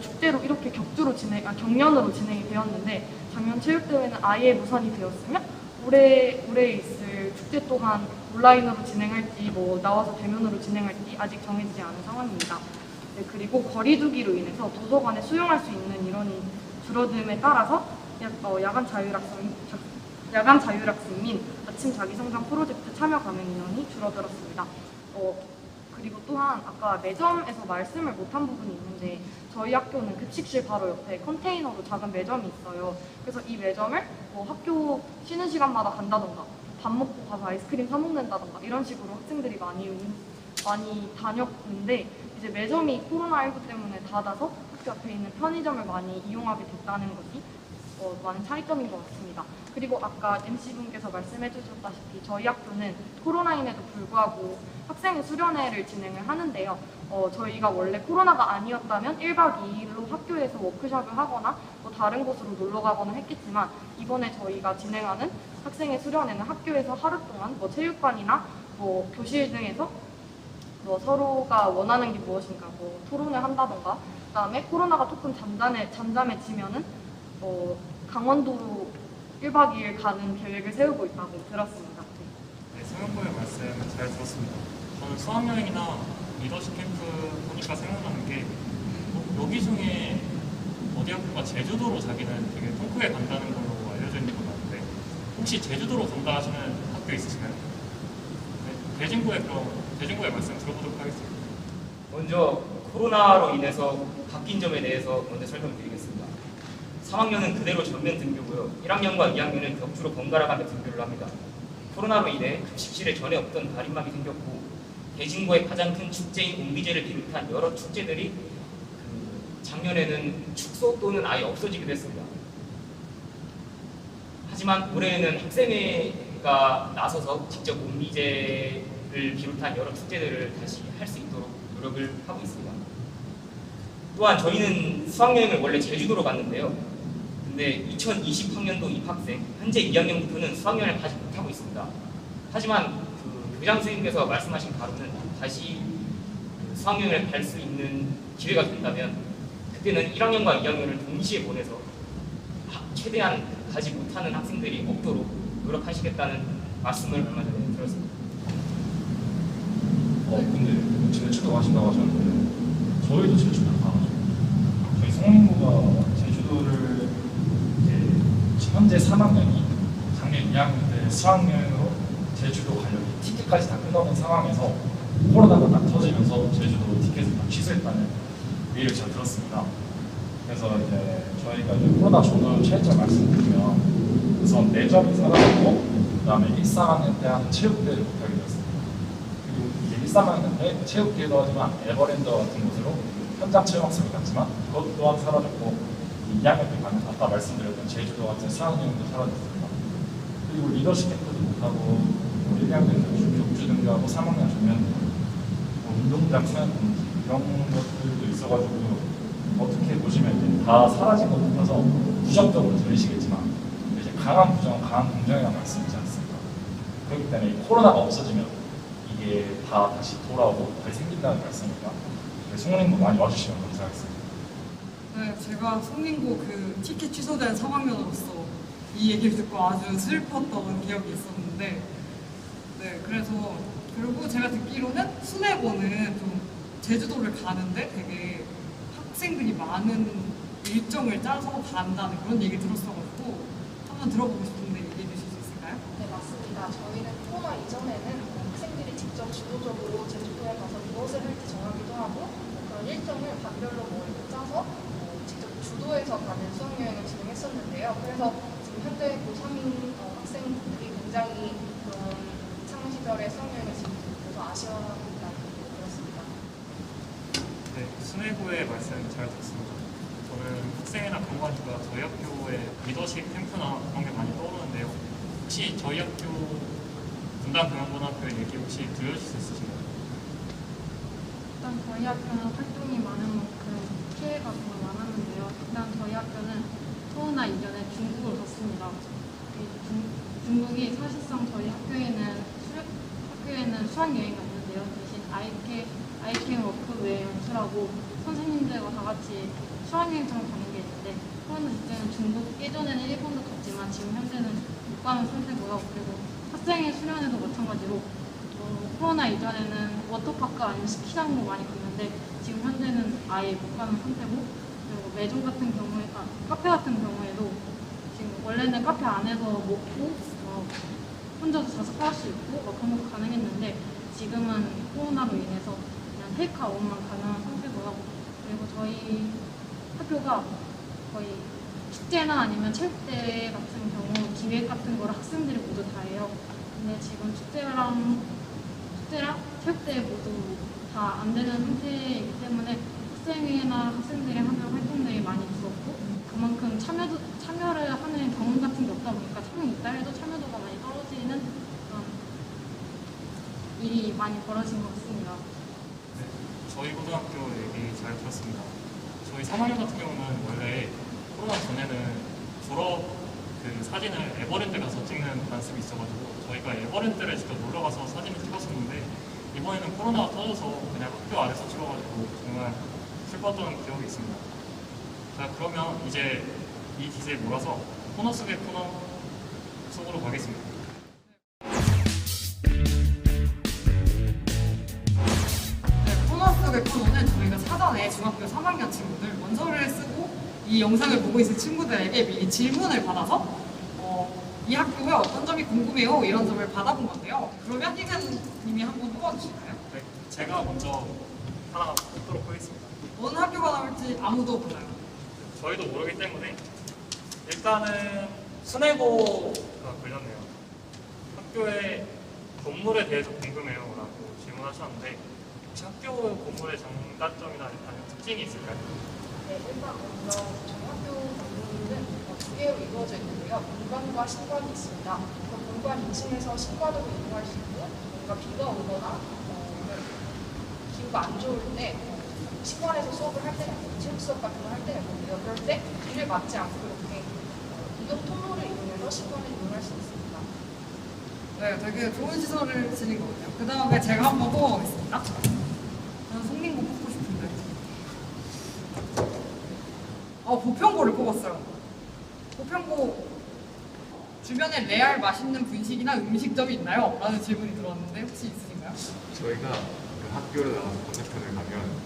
축제로 이렇게 경년으로 진행이 되었는데 작년 체육대회는 아예 무산이 되었으며 올해 있을 축제 또한 온라인으로 진행할지 뭐 나와서 대면으로 진행할지 아직 정해지지 않은 상황입니다. 네, 그리고 거리두기로 인해서 도서관에 수용할 수 있는 인원이 줄어듦에 따라서 야간 자율학습 및 아침 자기성장 프로젝트 참여 가능 인원이 줄어들었습니다. 그리고 또한 아까 매점에서 말씀을 못한 부분이 있는데 저희 학교는 급식실 바로 옆에 컨테이너로 작은 매점이 있어요. 그래서 이 매점을 학교 쉬는 시간마다 간다던가 밥 먹고 가서 아이스크림 사 먹는다던가 이런 식으로 학생들이 많이 다녔는데 이제 매점이 코로나19 때문에 닫아서 학교 앞에 있는 편의점을 많이 이용하게 됐다는 것이 많은 차이점인 것 같습니다. 그리고 아까 MC분께서 말씀해 주셨다시피 저희 학교는 코로나임에도 불구하고 학생 수련회를 진행을 하는데요. 저희가 원래 코로나가 아니었다면 1박 2일로 학교에서 워크숍을 하거나 다른 곳으로 놀러 가거나 했겠지만 이번에 저희가 진행하는 학생의 수련회는 학교에서 하루 동안 체육관이나 교실 등에서 서로가 원하는 게 무엇인가 토론을 한다던가 그다음에 코로나가 조금 잠잠해지면은 강원도로 1박 2일 가는 계획을 세우고 있다고 들었습니다. 네, 성현고의 말씀 잘 들었습니다. 저는 수학여행이나 리더십 캠프 보니까 생각나는 게 여기 중에 어디 학교가 제주도로 자기는 되게 통크에 간다는 걸로 알려져 있는 것 같은데 혹시 제주도로 간다 하시는 학교 있으신가요? 네, 대진고의 말씀 들어보도록 하겠습니다. 먼저 코로나로 인해서 바뀐 점에 대해서 먼저 설명드리겠습니다. 3학년은 그대로 전면 등교고요. 1학년과 2학년은 격주로 번갈아 가며 등교를 합니다. 코로나로 인해 급식실에 전에 없던 가림막이 생겼고 대진고의 가장 큰 축제인 옹기제를 비롯한 여러 축제들이 작년에는 축소 또는 아예 없어지기도 했습니다. 하지만 올해에는 학생회가 나서서 직접 옹기제를 비롯한 여러 축제들을 다시 할 수 있도록 노력을 하고 있습니다. 또한 저희는 수학여행을 원래 제주도로 갔는데요. 근데 2020학년도 입학생, 현재 2학년부터는 수학여행을 가지 못하고 있습니다. 하지만 교장 선생님께서 말씀하신 바로는 다시 수학여행을 갈 수 있는 기회가 된다면 그때는 1학년과 2학년을 동시에 보내서 최대한 가지 못하는 학생들이 없도록 노력하시겠다는 말씀을 얼마 전에 들었습니다. 근데 제주도 가신다고 하셨는데 저희도 제주도 가가지고 저희 성민고가 제주도를 이제 현재 3학년이 작년 2학년 때 수학여행으로 제주도 가려고 티켓까지 다 끊어놓은 상황에서 코로나가 딱 터지면서 제주도 티켓을 다 취소했다는 얘기를 제가 들었습니다. 그래서 이제 저희가 이제 코로나 전후 차이점 말씀드리면 우선 매점이 사라졌고 그다음에 1, 4학년 때 한 체육대회를 못하게 되었습니다. 그리고 이제 1, 3학년 때 체육대회도 하지만 에버랜드 같은 곳으로 현장 체험학습을 갔지만 그것 또한 사라졌고 2학년 때 가면 아까 말씀드렸던 제주도 같은 수학여행도 사라졌습니다. 그리고 리더십 캠프도 못하고 1, 2학년 때 격주 등교하고 3학년 전면 운동장 수련 이런 것들도 있어가지고 어떻게 보시면 이제 다 사라진 것 같아서 부정적으로 들리시겠지만 이제 강한 부정, 강한 긍정이라는 말씀이지 않습니까? 그렇기 때문에 코로나가 없어지면 이게 다 다시 돌아오고 다시 생긴다는 말씀이니까 성민고 많이 와주시면 감사하겠습니다. 네, 제가 성민고 티켓 취소된 3학년으로서 이 얘기를 듣고 아주 슬펐던 기억이 있었는데 네, 그리고 제가 듣기로는 수뇌고는 좀 제주도를 가는데 되게 학생들이 많은 일정을 짜서 간다는 그런 얘기 들었어가지고 한번 들어보고 싶은데 얘기해 주실 수 있을까요? 네, 맞습니다. 저희는 코로나 주도적으로 제주도에 가서 무엇을 할지 정하기도 하고 그런 일정을 반별로 뭐 이렇게 짜서 직접 주도해서 가는 수학여행을 진행했었는데요. 그래서 지금 현재 고3인 학생분들이 굉장히 그런 학창 시절의 수학여행을 진행해서 아쉬워하고 있다는 들었습니다. 네, 순회고의 말씀 잘 듣습니다. 저는 학생회나 경관이가 저희 학교의 리더십 캠프나 그런 게 많이 떠오르는데요. 혹시 저희 학교 분당경영고등학교 얘기 혹시 들려주실 수 있으신가요? 일단 저희 학교는 활동이 많은 만큼 피해가 정말 많았는데요. 일단 저희 학교는 코로나 이전에 중국을 갔습니다. 중국이 사실상 저희 학교에는 수학여행이 없는데요. 대신 아이캠 워크 외에 연출하고 선생님들과 다 같이 수학여행처럼 가는 게 있는데 코로나 직전에는 중국, 예전에는 일본도 갔지만 지금 현재는 못 가는 상태고요. 그리고 학생의 수련회도 마찬가지로 코로나 이전에는 워터파크 아니면 스키장도 많이 갔는데 지금 현재는 아예 못 가는 상태고 그리고 매점 같은 경우에 카페 같은 경우에도 지금 원래는 카페 안에서 먹고 혼자서 자습할 수 있고 그런 거 가능했는데 지금은 코로나로 인해서 그냥 테이크아웃만 가능한 상태고요. 그리고 저희 학교가 거의 축제나 아니면 체육대회 같은 경우 기획 같은 거를 학생들이 모두 다 해요. 근데 지금 축제랑 체육대회 모두 다 안 되는 상태이기 때문에 학생회나 학생들이 하는 활동들이 많이 줄었고 그만큼 참여를 하는 경험 같은 게 없다 보니까 참여 있다 해도 참여도가 많이 떨어지는 그런 일이 많이 벌어진 것 같습니다. 네, 저희 고등학교 얘기 잘 들었습니다. 저희 3학년 같은 경우는 원래 코로나 전에는 졸업 그 사진을 에버랜드 가서 찍는 관습이 있어가지고 저희가 에버랜드를 직접 놀러 가서 사진을 찍었었는데 이번에는 코로나가 터져서 그냥 학교 안에서 찍어가지고 정말 슬펐던 기억이 있습니다. 자, 그러면 이제 이 기세에 몰아서 코너 속의 코너 속으로 가겠습니다. 네, 코너 속의 코너는 저희가 사전에 중학교 3학년 친구들 원서를 쓰고 이 영상을 보고 있을 친구들에게 미리 질문을 받아서 이 학교에 어떤 점이 궁금해요? 이런 점을 받아본 건데요. 그러면 희근님이 한번 뽑아주실까요? 네, 제가 먼저 하나 뽑도록 하겠습니다. 어느 학교가 나올지 아무도 몰라요. 저희도 모르기 때문에 일단은 순회고가 걸렸네요. 학교의 건물에 대해서 궁금해요 라고 질문하셨는데 혹시 학교 건물의 장단점이나 아니면 특징이 있을까요? 네, 일단 먼저 저희 학교 건물은 두 개로 이루어져 있는데요. 본관과 신관이 있습니다. 본관 2층에서 신관으로 이동할 수 있고 뭔가 비가 오거나 기후가 안 좋을 때 신관에서 수업을 할 때가 있고 체육 수업 같은 걸 할 때가 있는데요. 그럴 때 비를 맞지 않고 이렇게 이동 통로를 이용해서 신관을 이용할 수 있습니다. 네, 되게 좋은 시설을 지닌 것 같아요. 그 다음에 제가 한번 뽑아보겠습니다. 저는 송민고 뽑고 싶은데. 보평고를 뽑았어요. 보평고 주변에 레알 맛있는 분식이나 음식점이 있나요? 라는 질문이 들어왔는데 혹시 있으신가요? 저희가 그 학교를 나와서 건너편을 가면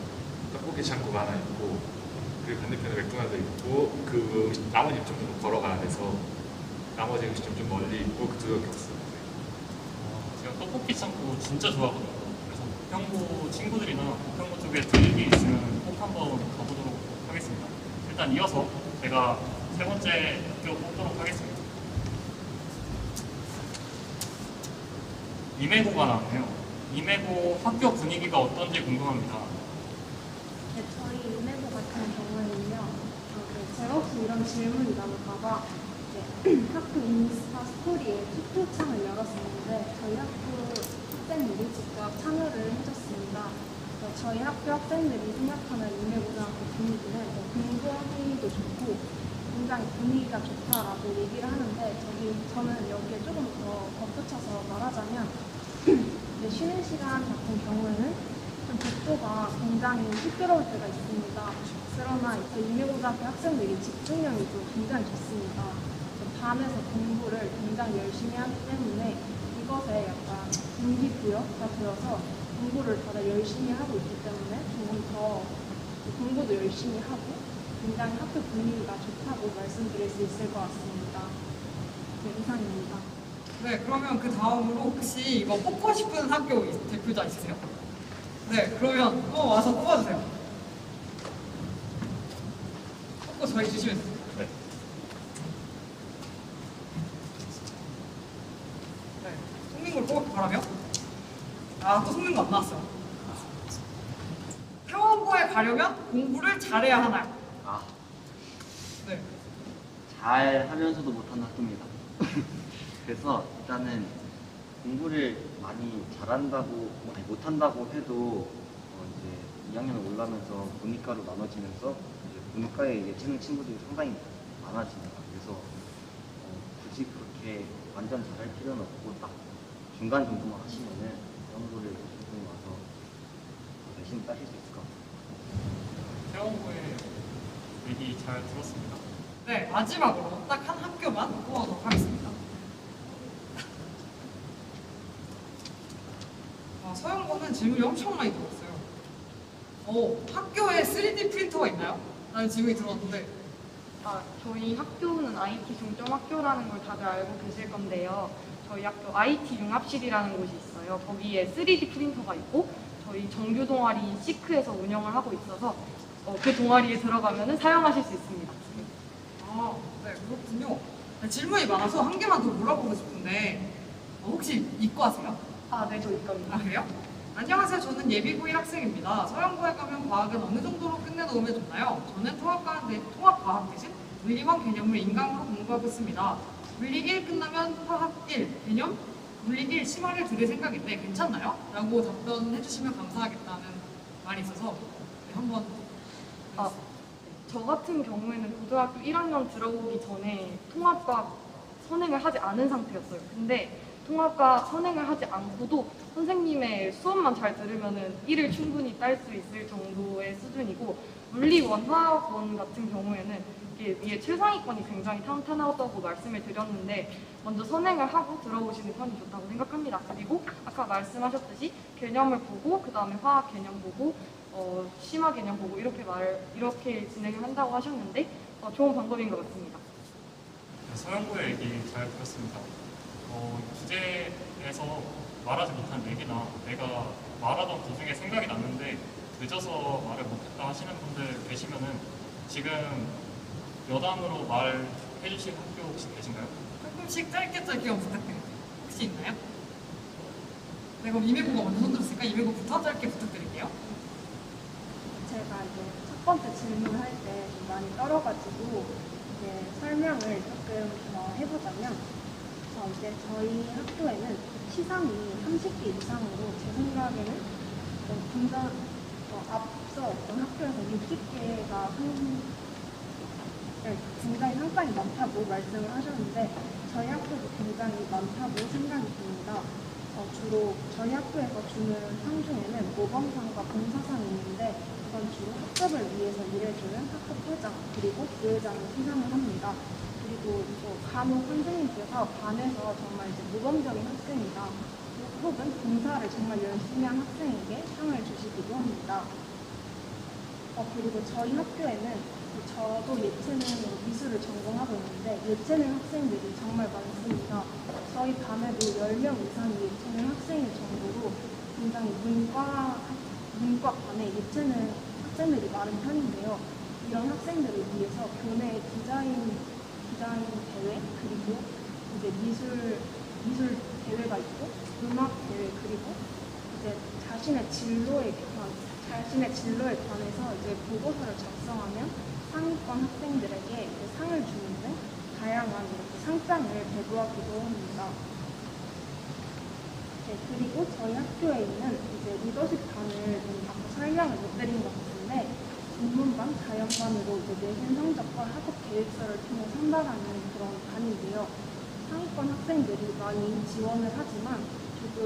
떡볶이 창고가 하나 있고 그 반대편에 맥도날드 있고 그 나머지 좀 걸어가야 돼서 나머지 음식점 좀 멀리 있고 그 두 개밖에 없어요. 제가 떡볶이 창고 진짜 좋아하거든요. 그래서 부평고 친구들이나 부평고 쪽에 들릴 게 있으면 꼭 한번 가보도록 하겠습니다. 일단 이어서 제가 세 번째 학교 뽑도록 하겠습니다. 임해고가 나왔네요. 임해고 학교 분위기가 어떤지 궁금합니다. 네, 저희 은혜고 같은 경우에는요, 제가 혹시 이런 질문이 나올까봐 학교 인스타 스토리에 투표창을 열었었는데 저희 학교 학생들이 직접 참여를 해줬습니다. 저희 학교 학생들이 생각하는 임해고등학교 분위기는 공부하기도 좋고 굉장히 분위기가 좋다라고 얘기를 하는데 저는 여기에 조금 더 덧붙여서 말하자면 쉬는 시간 같은 경우에는 좀 복도가 굉장히 시끄러울 때가 있습니다. 그러나 이제 임해고등학교 학생들이 집중력이 좀 굉장히 좋습니다. 밤에서 공부를 굉장히 열심히 하기 때문에 이것에 약간 동기부여가 되어서 공부를 다들 열심히 하고 있기 때문에 조금 더 공부도 열심히 하고 굉장히 학교 분위기가 좋다고 말씀드릴 수 있을 것 같습니다. 네, 이상입니다. 네, 그러면 그 다음으로 혹시 이거 뽑고 싶은 학교 대표자 있으세요? 네, 그러면 한번 와서 뽑아주세요. 뽑고 저희 주시면 돼요. 네. 네, 송민구를 뽑을 바라며? 아, 또 송민구 안 나왔어요. 태원고에 가려면 공부를 잘해야 하나요? 아, 네. 잘 하면서도 못하는 학교입니다. 그래서 일단은 공부를 많이 잘한다고, 아니 못한다고 해도 이제 2학년 올라면서 문이과로 나눠지면서 이제 문과의 예체능 친구들이 상당히 많아집니다. 그래서 굳이 그렇게 완전 잘할 필요는 없고 딱 중간 정도만 하시면은 연구를 조금 와서 내신 따실 수 있을 것 같아요. 태원고의 얘기 잘 들었습니다. 네, 마지막으로 딱 한 학교만 뽑아보도록 하겠습니다. 서영고는 질문이 엄청 많이 들어왔어요. 학교에 3D 프린터가 있나요? 라는 질문이 들어왔는데 저희 학교는 IT 중점 학교라는 걸 다들 알고 계실 건데요. 저희 학교 IT 융합실이라는 곳이 있어요. 거기에 3D 프린터가 있고 저희 정규 동아리 시크에서 운영을 하고 있어서 그 동아리에 들어가면 사용하실 수 있습니다. 아, 네, 그렇군요. 네, 질문이 많아서 한 개만 더 물어보고 싶은데 혹시 이과세요? 아, 네, 저 이과입니다. 아, 그래요? 안녕하세요. 저는 예비고 1학생입니다. 서영고에 가면 과학은 어느 정도로 끝내놓으면 좋나요? 저는 통합과학 대신 물리원 개념을 인강으로 공부하고 있습니다. 물리 1 끝나면 화학 1 개념, 물리 1 심화를 들을 생각인데 괜찮나요? 라고 답변해 주시면 감사하겠다는 말이 있어서 네, 한번 저 같은 경우에는 고등학교 1학년 들어오기 전에 통합과학 선행을 하지 않은 상태였어요. 근데 통합과학 선행을 하지 않고도 선생님의 수업만 잘 들으면은 1을 충분히 딸 수 있을 정도의 수준이고 물리원, 화학원 같은 경우에는 이게 위에 최상위권이 굉장히 탄탄하다고 말씀을 드렸는데 먼저 선행을 하고 들어오시는 편이 좋다고 생각합니다. 그리고 아까 말씀하셨듯이 개념을 보고 그 다음에 화학 개념 보고 심화 개념 보고 이렇게 진행을 한다고 하셨는데 좋은 방법인 것 같습니다. 서영고의 얘기 잘 들었습니다. 주제에서 말하지 못한 얘기나 내가 말하던 도중에 생각이 났는데 늦어서 말을 못했다 하시는 분들 계시면은 지금 여담으로 말해 주실 학교 혹시 계신가요? 조금씩 짧게 부탁드립니다. 혹시 있나요? 네, 그럼 이메고가 먼저 손들었으니까 이메고부터 짧게 부탁드릴게요. 제가 이제 첫 번째 질문을 할 때 좀 많이 떨어가지고 이제 설명을 조금 더 해보자면 이제 저희 학교에는 시상이 30개 이상으로 제 생각에는 앞서 어떤 학교에서 60개가 굉장히 상당히 많다고 말씀을 하셨는데 저희 학교도 굉장히 많다고 생각이 듭니다. 주로 저희 학교에서 주는 상 중에는 모범상과 봉사상이 있는데 이건 주로 학급을 위해서 일해주는 학급회장 그리고 부회장을 수상을 합니다. 그리고 간혹 선생님께서 반에서 정말 이제 모범적인 학생이다 혹은 봉사를 정말 열심히 한 학생에게 상을 주시기도 합니다. 그리고 저희 학교에는 저도 예체능 미술을 전공하고 있는데 예체능 학생들이 정말 많습니다. 저희 반에도 10명 이상의 예체능 학생일 정도로 굉장히 문과 반에 예체능 학생들이 많은 편인데요. 이런 학생들을 위해서 교내 디자인 대회 그리고 이제 미술 대회가 있고 음악 대회 그리고 이제 자신의 진로에 관해서 이제 보고서를 작성하면 상위권 학생들에게 이제 상을 주는 등 다양한 이렇게 상장을 배부하기도 합니다. 네, 그리고 저희 학교에 있는 이제 리더십반을 좀 아까 설명을 못 드린 것 같은데 인문반, 자연반으로 이제 내신 성적과 학업 계획서를 통해 선발하는 그런 반인데요. 상위권 학생들이 많이 지원을 하지만 조금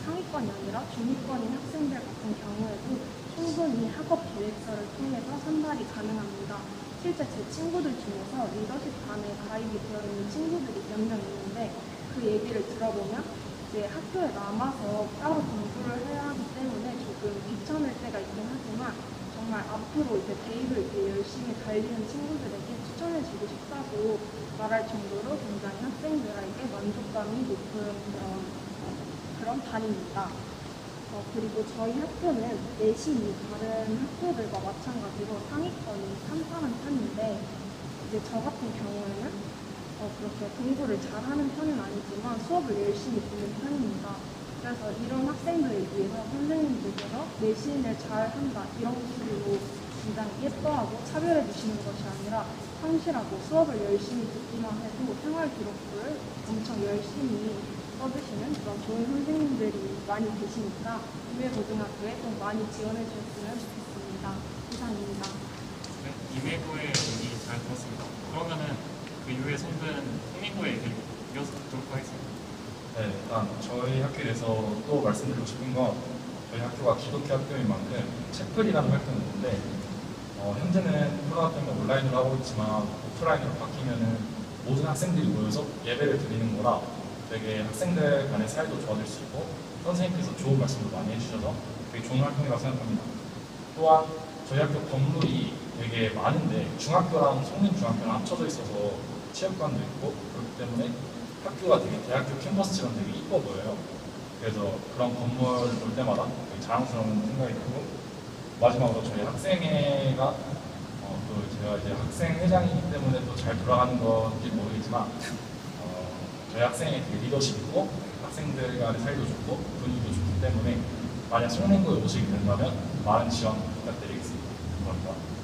상위권이 아니라 중위권인 학생들 같은 경우에도 충분히 학업 계획서를 통해서 선발이 가능합니다. 실제 제 친구들 중에서 리더십반에 가입이 되어 있는 친구들이 몇 명 있는데 그 얘기를 들어보면 이제 학교에 남아서 따로 공부를 해야 하기 때문에 조금 귀찮을 때가 있긴 하지만 정말 앞으로 이제 대입을 열심히 달리는 친구들에게 추천 추천해주고 싶다고 말할 정도로 굉장히 학생들에게 만족감이 높은 그런 반입니다. 그리고 저희 학교는 내신이 다른 학교들과 마찬가지로 상위권이 탄탄한 편인데 이제 저 같은 경우에는 그렇게 공부를 잘하는 편은 아니지만 수업을 열심히 듣는 편입니다. 그래서 이런 학생들을 위해서 선생님들께서 내신을 잘한다 이런 식으로 굉장히 예뻐하고 차별해 주시는 것이 아니라 성실하고 수업을 열심히 듣기만 해도 생활 기록부를 엄청 열심히 써주시는 그런 좋은 선생님들이 많이 계시니까 임해고등학교에 좀 많이 지원해 주셨으면 좋겠습니다. 이상입니다. 네, 임해고의 얘기 잘 들었습니다. 그러면은 그 이후에 손든 성민고의 얘기를 이어서 듣도록 하겠습니다. 네, 일단 저희 학교에 대해서 또 말씀드리고 싶은 건 저희 학교가 기독교 학교인 만큼 채플이라는 활동이 있는데 현재는 코로나 때문에 온라인으로 하고 있지만 오프라인으로 바뀌면은 모든 학생들이 모여서 예배를 드리는 거라 되게 학생들 간의 사이도 좋아질 수 있고 선생님께서 좋은 말씀도 많이 해주셔서 되게 좋은 활동이라고 생각합니다. 또한 저희 학교 건물이 되게 많은데 중학교랑 송림중학교랑 합쳐져 있어서 체육관도 있고 그렇기 때문에 학교가 되게 대학교 캠퍼스처럼 되게 이뻐 보여요. 그래서 그런 건물 볼 때마다 되게 자랑스러운 생각이 들고 마지막으로 저희 학생회가 또 제가 이제 학생회장이기 때문에 또 잘 돌아가는 건지 모르겠지만 저희 학생회 되게 리더십 있고 학생들 간의 사이도 좋고 분위기도 좋기 때문에 만약 송림고에 오시게 된다면 많은 지원 부탁드리겠습니다. 감사합니다.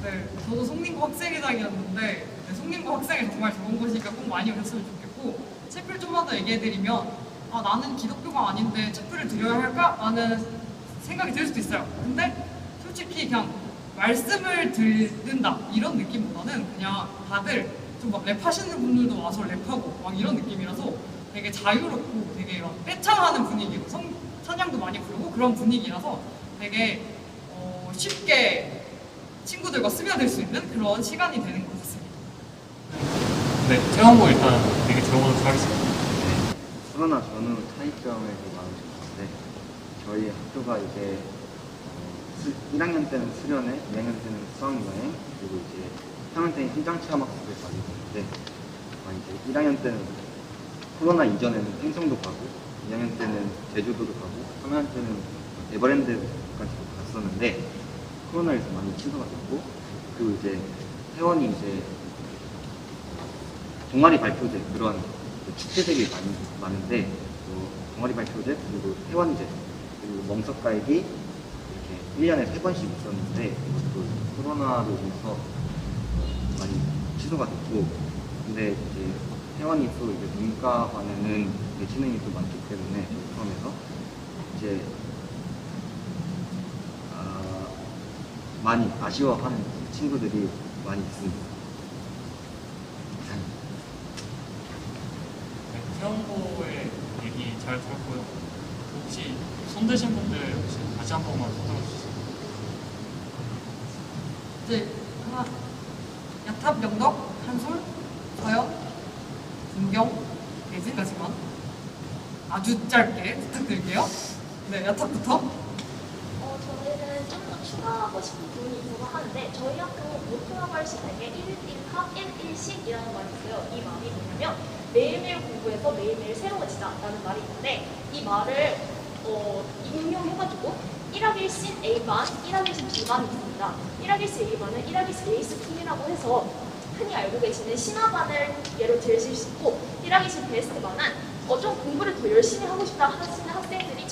네, 저도 송림고 학생회장이었는데 네, 송림고 학생회 정말 좋은 곳이니까 꼭 많이 오셨으면 좋겠고 채플 좀만 더 얘기해드리면 나는 기독교가 아닌데 채플을 드려야 할까? 라는 생각이 들 수도 있어요. 근데 솔직히 그냥 말씀을 듣는다 이런 느낌보다는 그냥 다들 좀 막 랩하시는 분들도 와서 랩하고 막 이런 느낌이라서 되게 자유롭고 되게 막 떼창하는 분위기로 찬양도 많이 부르고 그런 분위기라서 되게 쉽게 친구들과 스며들 수 있는 그런 시간이 되는 것 같습니다. 네, 태원고 일단 얘기 들어보도록 하겠습니다. 네, 코로나 전후 차이점에 대해 많으셨는데 저희 학교가 이제 1학년 때는 수련회, 2학년 때는 수학여행, 그리고 이제 3학년 때는 현장체험학습을 가지고 있는데 이제 1학년 때는 코로나 이전에는 팽성도 가고 2학년 때는 제주도도 가고 3학년 때는 에버랜드까지도 갔었는데 코로나에서 많이 취소가 됐고 그리고 이제 회원이 이제 동아리 발표제 그런 축제들이 많은데 동아리 발표제 그리고 회원제 그리고 멍석가액이 이렇게 1년에 3번씩 있었는데 이것도 코로나로 인해서 많이 취소가 됐고 근데 이제 회원이 또 이제 문과반에는 예체능이 또 많기 때문에 포함해서 이제 많이 아쉬워하는 친구들이 많이 있습니다. 네, 태원고의 얘기 잘 들었고요. 혹시 손드신 분들 혹시 다시 한 번만 소개해 주세요. 이제 하나, 야탑, 영덕, 한솔, 서현, 문경, 대진까지만 아주 짧게 부탁드릴게요. 네, 야탑부터. 저희는 좀 더 추가하고 싶은 부분이 있어서 하는데 저희 학교는 모토라고 할 수 있는 게 1일합 1일씩이라는 말이 있어요. 이 말이 뭐냐면 매일매일 공부해서 매일매일 새로워지자라는 말이 있는데 이 말을 인용해가지고 1학일신 A반, 1학일신 B반이 있습니다. 1학일신 A반은 1학일신 레이스팀이라고 해서 흔히 알고 계시는 신화반을 예로 들으실 수 있고 1학일신 베스트반은 좀 공부를 더 열심히 하고 싶다 하시는 학생들이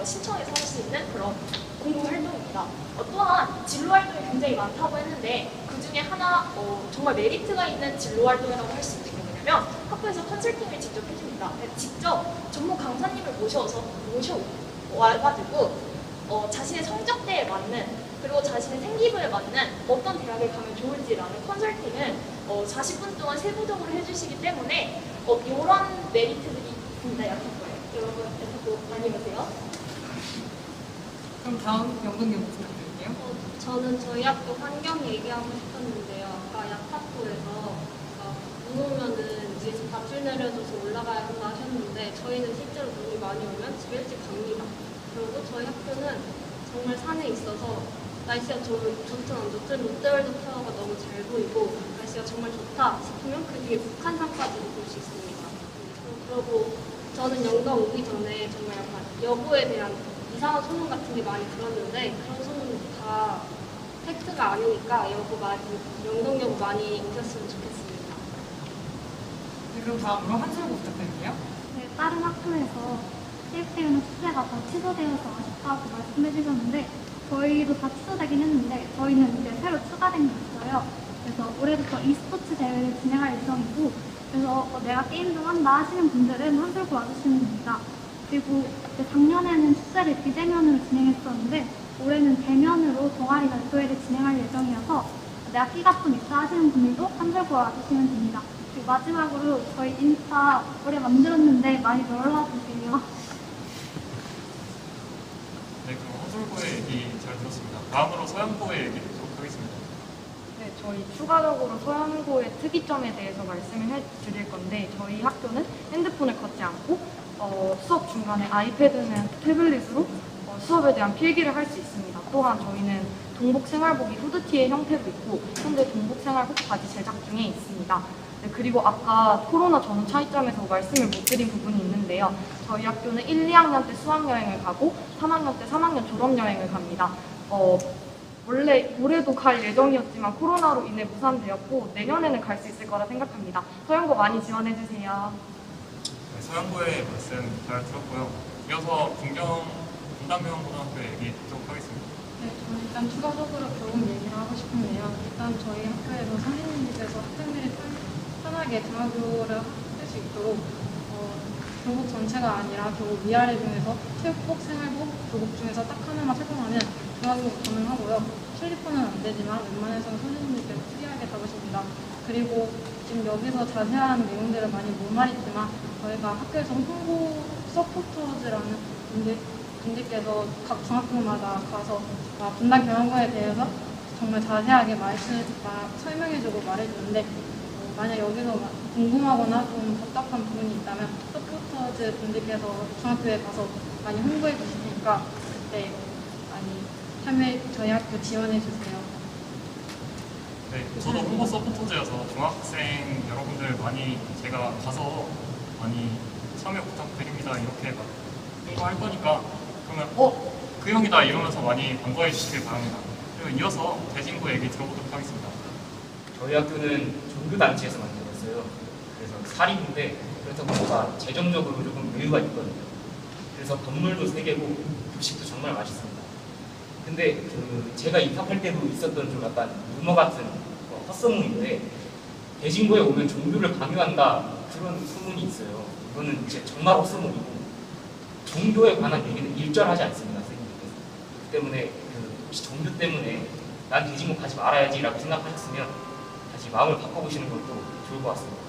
신청해서 할 수 있는 그런 공부 활동입니다. 또한 진로 활동이 굉장히 많다고 했는데 그 중에 하나 정말 메리트가 있는 진로 활동이라고 할 수 있는 게 뭐냐면 학교에서 컨설팅을 직접 해줍니다. 직접 전문 강사님을 모셔와가지고 자신의 성적대에 맞는 그리고 자신의 생기부에 맞는 어떤 대학에 가면 좋을지라는 컨설팅을 40분 동안 세부적으로 해주시기 때문에 이런 메리트들이 있습니다. 약학과에. 여러분 약학고 많이 보세요. 그럼 다음 영근님 부탁드릴게요. 저는 저희 학교 환경 얘기하고 싶었는데요. 아까 약학부에서 눈 오면은 위에서 밧줄 내려줘서 올라가야 한다 하셨는데 저희는 실제로 눈이 많이 오면 집에 일찍 갑니다. 그리고 저희 학교는 정말 산에 있어서 날씨가 좋든 안 좋든 롯데월드 타워가 너무 잘 보이고 날씨가 정말 좋다 싶으면 그 뒤에 북한산까지도 볼 수 있습니다. 그리고 저는 영광 오기 전에 정말 약간 여고에 대한 이상한 소문 같은 게 많이 들었는데 그런 소문은 다 팩트가 아니니까 영동여고 많이 오셨으면 좋겠습니다. 네, 그럼 다음으로 한솔고 부탁드릴게요. 네, 다른 학교에서 체육대회나 축제가 다 취소되어서 아쉽다고 말씀해 주셨는데 저희도 다 취소되긴 했는데 저희는 이제 새로 추가된 게 있어요. 그래서 올해부터 e스포츠 대회를 진행할 예정이고 그래서 내가 게임 좀 한다 하시는 분들은 한솔고 와주시면 됩니다. 그리고 이제 작년에는 축제를 비대면으로 진행했었는데 올해는 대면으로 동아리 발표회를 진행할 예정이어서 내가 끼가 좀 있다 하시는 분들도 한솔고 와주시면 됩니다. 그리고 마지막으로 저희 인스타 올해 만들었는데 많이 놀러 주세요. 네, 그럼 한솔고의 얘기 잘 들었습니다. 다음으로 서영고의 얘기 듣도록 하겠습니다. 네, 저희 추가적으로 서영고의 특이점에 대해서 말씀을 해드릴 건데 저희 학교는 핸드폰을 갖지 않고 수업 중간에 아이패드나 태블릿으로 수업에 대한 필기를 할 수 있습니다. 또한 저희는 동복 생활복이 후드티의 형태도 있고 현재 동복 생활복 바지 제작 중에 있습니다. 네, 그리고 아까 코로나 전후 차이점에서 말씀을 못 드린 부분이 있는데요. 저희 학교는 1, 2학년 때 수학여행을 가고 3학년 때 3학년 졸업여행을 갑니다. 원래 올해도 갈 예정이었지만 코로나로 인해 무산되었고 내년에는 갈 수 있을 거라 생각합니다. 서영고 많이 지원해주세요. 네, 서영고의 말씀 잘 들었고요. 이어서 분당명고등학교 얘기 듣도록 하겠습니다. 네, 저는 일단 추가적으로 교훈 얘기를 하고 싶은데요. 일단 저희 학교에서 선생님께서 학생들이 편하게 등하교를 할 수 있도록 교복 전체가 아니라 교복 위아래 중에서 체육복, 생활복, 교복 중에서 딱 하나만 착용하면 등하교 가능하고요. 슬리퍼는 안 되지만 웬만해서는 선생님들께서 특이하게 잡으십니다. 그리고 지금 여기서 자세한 내용들을 많이 못 말했지만 저희가 학교에서 홍보 서포터즈라는 분들께서 각 중학교마다 가서 분당 경영고에 대해서 정말 자세하게 설명해주고 말해주는데 만약 여기서 궁금하거나 좀 답답한 부분이 있다면 서포터즈 분들께서 중학교에 가서 많이 홍보해 주실 테니까 그때 많이 저희 학교 지원해 주세요. 네, 저도 홍보 서포터즈여서 중학생 여러분들 많이 제가 가서 많이 참여 부탁드립니다. 이렇게 막 홍보할 거니까 그러면 그 형이다 이러면서 많이 반가워해 주시길 바랍니다. 그리고 이어서 대진고 얘기 들어보도록 하겠습니다. 저희 학교는 종교단체에서 만들었어요. 그래서 사립인데 그렇다고 보니까 재정적으로 조금 여유가 있거든요. 그래서 건물도 3개고 급식도 정말 맛있습니다. 근데 제가 입학할 때도 있었던 좀 약간 루머 같은 헛소문인데 대진고에 오면 종교를 강요한다 그런 소문이 있어요. 이거는 이제 정말 헛소문이고 종교에 관한 얘기는 일절하지 않습니다. 선생님께서. 그렇기 때문에 혹시 종교 때문에 난 대진고 가지 말아야지 라고 생각하셨으면 다시 마음을 바꿔보시는 것도 좋을 것 같습니다.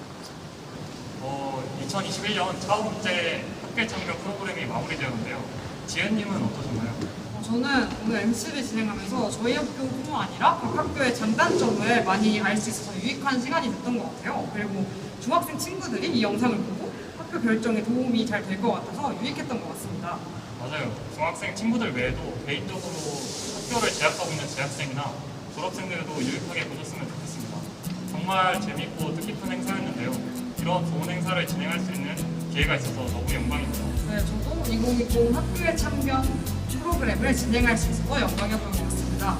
2021년 차후문제 학교에 참여 프로그램이 마무리되었는데요. 지은님은 어떠셨나요? 저는 오늘 MC를 진행하면서 저희 학교뿐만 아니라 각 학교의 장단점을 많이 알 수 있어서 유익한 시간이 됐던 것 같아요. 그리고 중학생 친구들이 이 영상을 보고 학교 결정에 도움이 잘 될 것 같아서 유익했던 것 같습니다. 맞아요. 중학생 친구들 외에도 개인적으로 학교를 재학하고 있는 재학생이나 졸업생들도 유익하게 보셨으면 좋겠습니다. 정말 재밌고 뜻깊은 행사였는데요. 이런 좋은 행사를 진행할 수 있는 기회가 있어서 너무 영광입니다. 네, 저도 2020 학교에 참견 프로그램을 진행할 수 있어서 영광이었던 것 같습니다.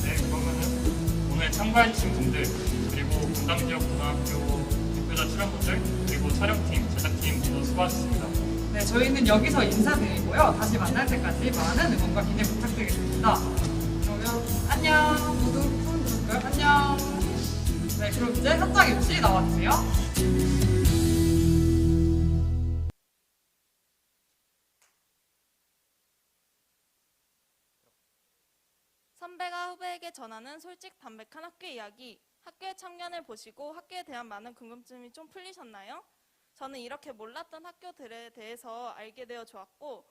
네, 그러면은 오늘 참가해주신 분들 그리고 분당지역고등학교 대표자 출연분들 그리고 촬영팀, 제작팀 모두 수고하셨습니다. 네, 저희는 여기서 인사드리고요. 다시 만날 때까지 많은 응원과 기대 부탁드리겠습니다. 그러면 안녕. 모두 손 들을까요? 안녕. 네, 그럼 이제 현장 MC 나와주세요. 선배가 후배에게 전하는 솔직 담백한 학교 이야기. 학교의 참견을 보시고 학교에 대한 많은 궁금증이 좀 풀리셨나요? 저는 이렇게 몰랐던 학교들에 대해서 알게 되어 좋았고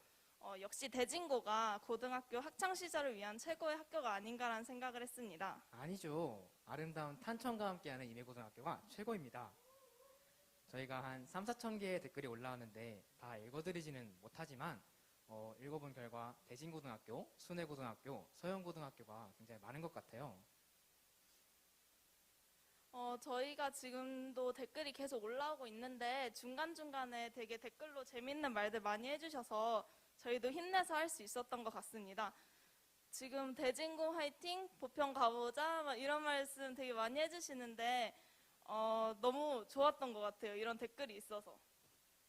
역시 대진고가 고등학교 학창시절을 위한 최고의 학교가 아닌가라는 생각을 했습니다. 아니죠. 아름다운 탄천과 함께하는 임해고등학교가 최고입니다. 저희가 한 3, 4천 개의 댓글이 올라왔는데 다 읽어드리지는 못하지만 읽어본 결과 대진고등학교, 순회고등학교, 서영고등학교가 굉장히 많은 것 같아요. 저희가 지금도 댓글이 계속 올라오고 있는데 중간중간에 되게 댓글로 재밌는 말들 많이 해주셔서 저희도 힘내서 할 수 있었던 것 같습니다. 지금 대진고 화이팅, 보평 가보자 막 이런 말씀 되게 많이 해주시는데 너무 좋았던 것 같아요. 이런 댓글이 있어서.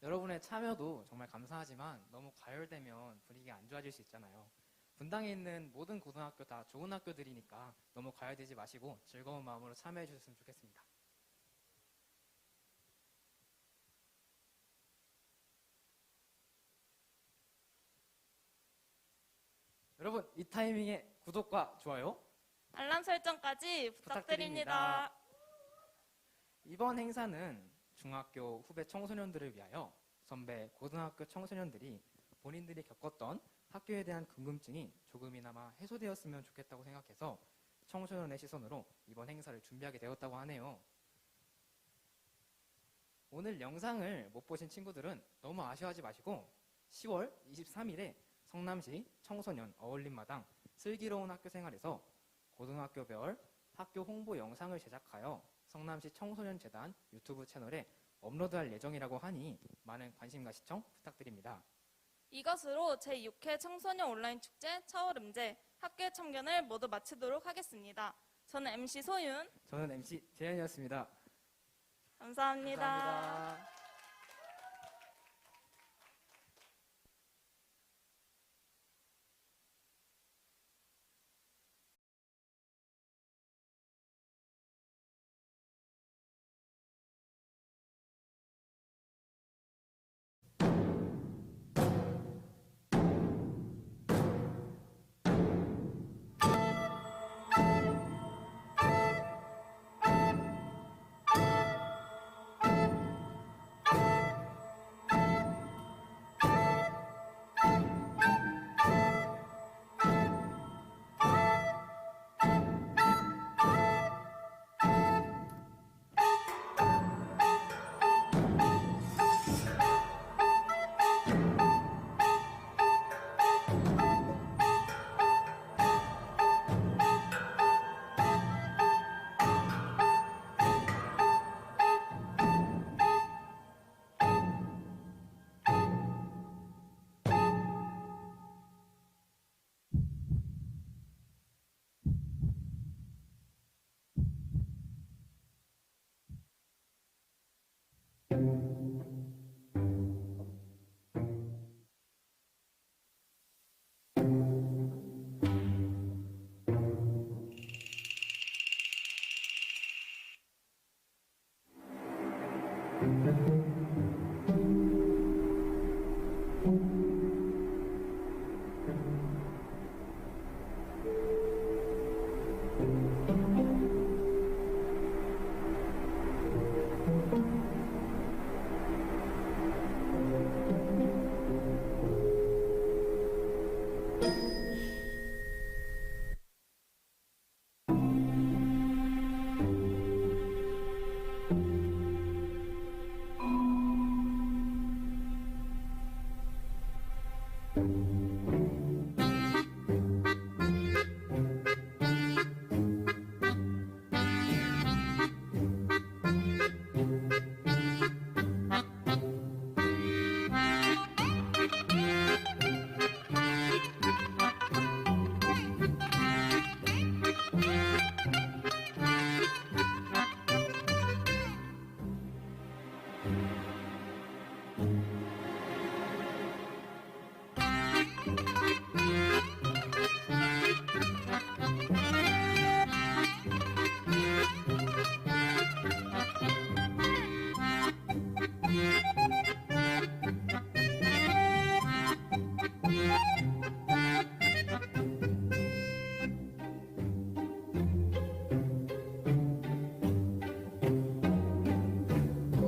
여러분의 참여도 정말 감사하지만 너무 과열되면 분위기가 안 좋아질 수 있잖아요. 분당에 있는 모든 고등학교 다 좋은 학교들이니까 너무 과열되지 마시고 즐거운 마음으로 참여해 주셨으면 좋겠습니다. 여러분, 이 타이밍에 구독과 좋아요, 알람 설정까지 부탁드립니다. 이번 행사는 중학교 후배 청소년들을 위하여 선배 고등학교 청소년들이 본인들이 겪었던 학교에 대한 궁금증이 조금이나마 해소되었으면 좋겠다고 생각해서 청소년의 시선으로 이번 행사를 준비하게 되었다고 하네요. 오늘 영상을 못 보신 친구들은 너무 아쉬워하지 마시고 10월 23일에 성남시 청소년 어울림마당 슬기로운 학교생활에서 고등학교별 학교 홍보 영상을 제작하여 성남시 청소년재단 유튜브 채널에 업로드할 예정이라고 하니 많은 관심과 시청 부탁드립니다. 이것으로 제6회 청소년 온라인 축제 차오름제 학교의 참견을 모두 마치도록 하겠습니다. 저는 MC 소윤. 저는 MC 재현이었습니다. 감사합니다. 감사합니다.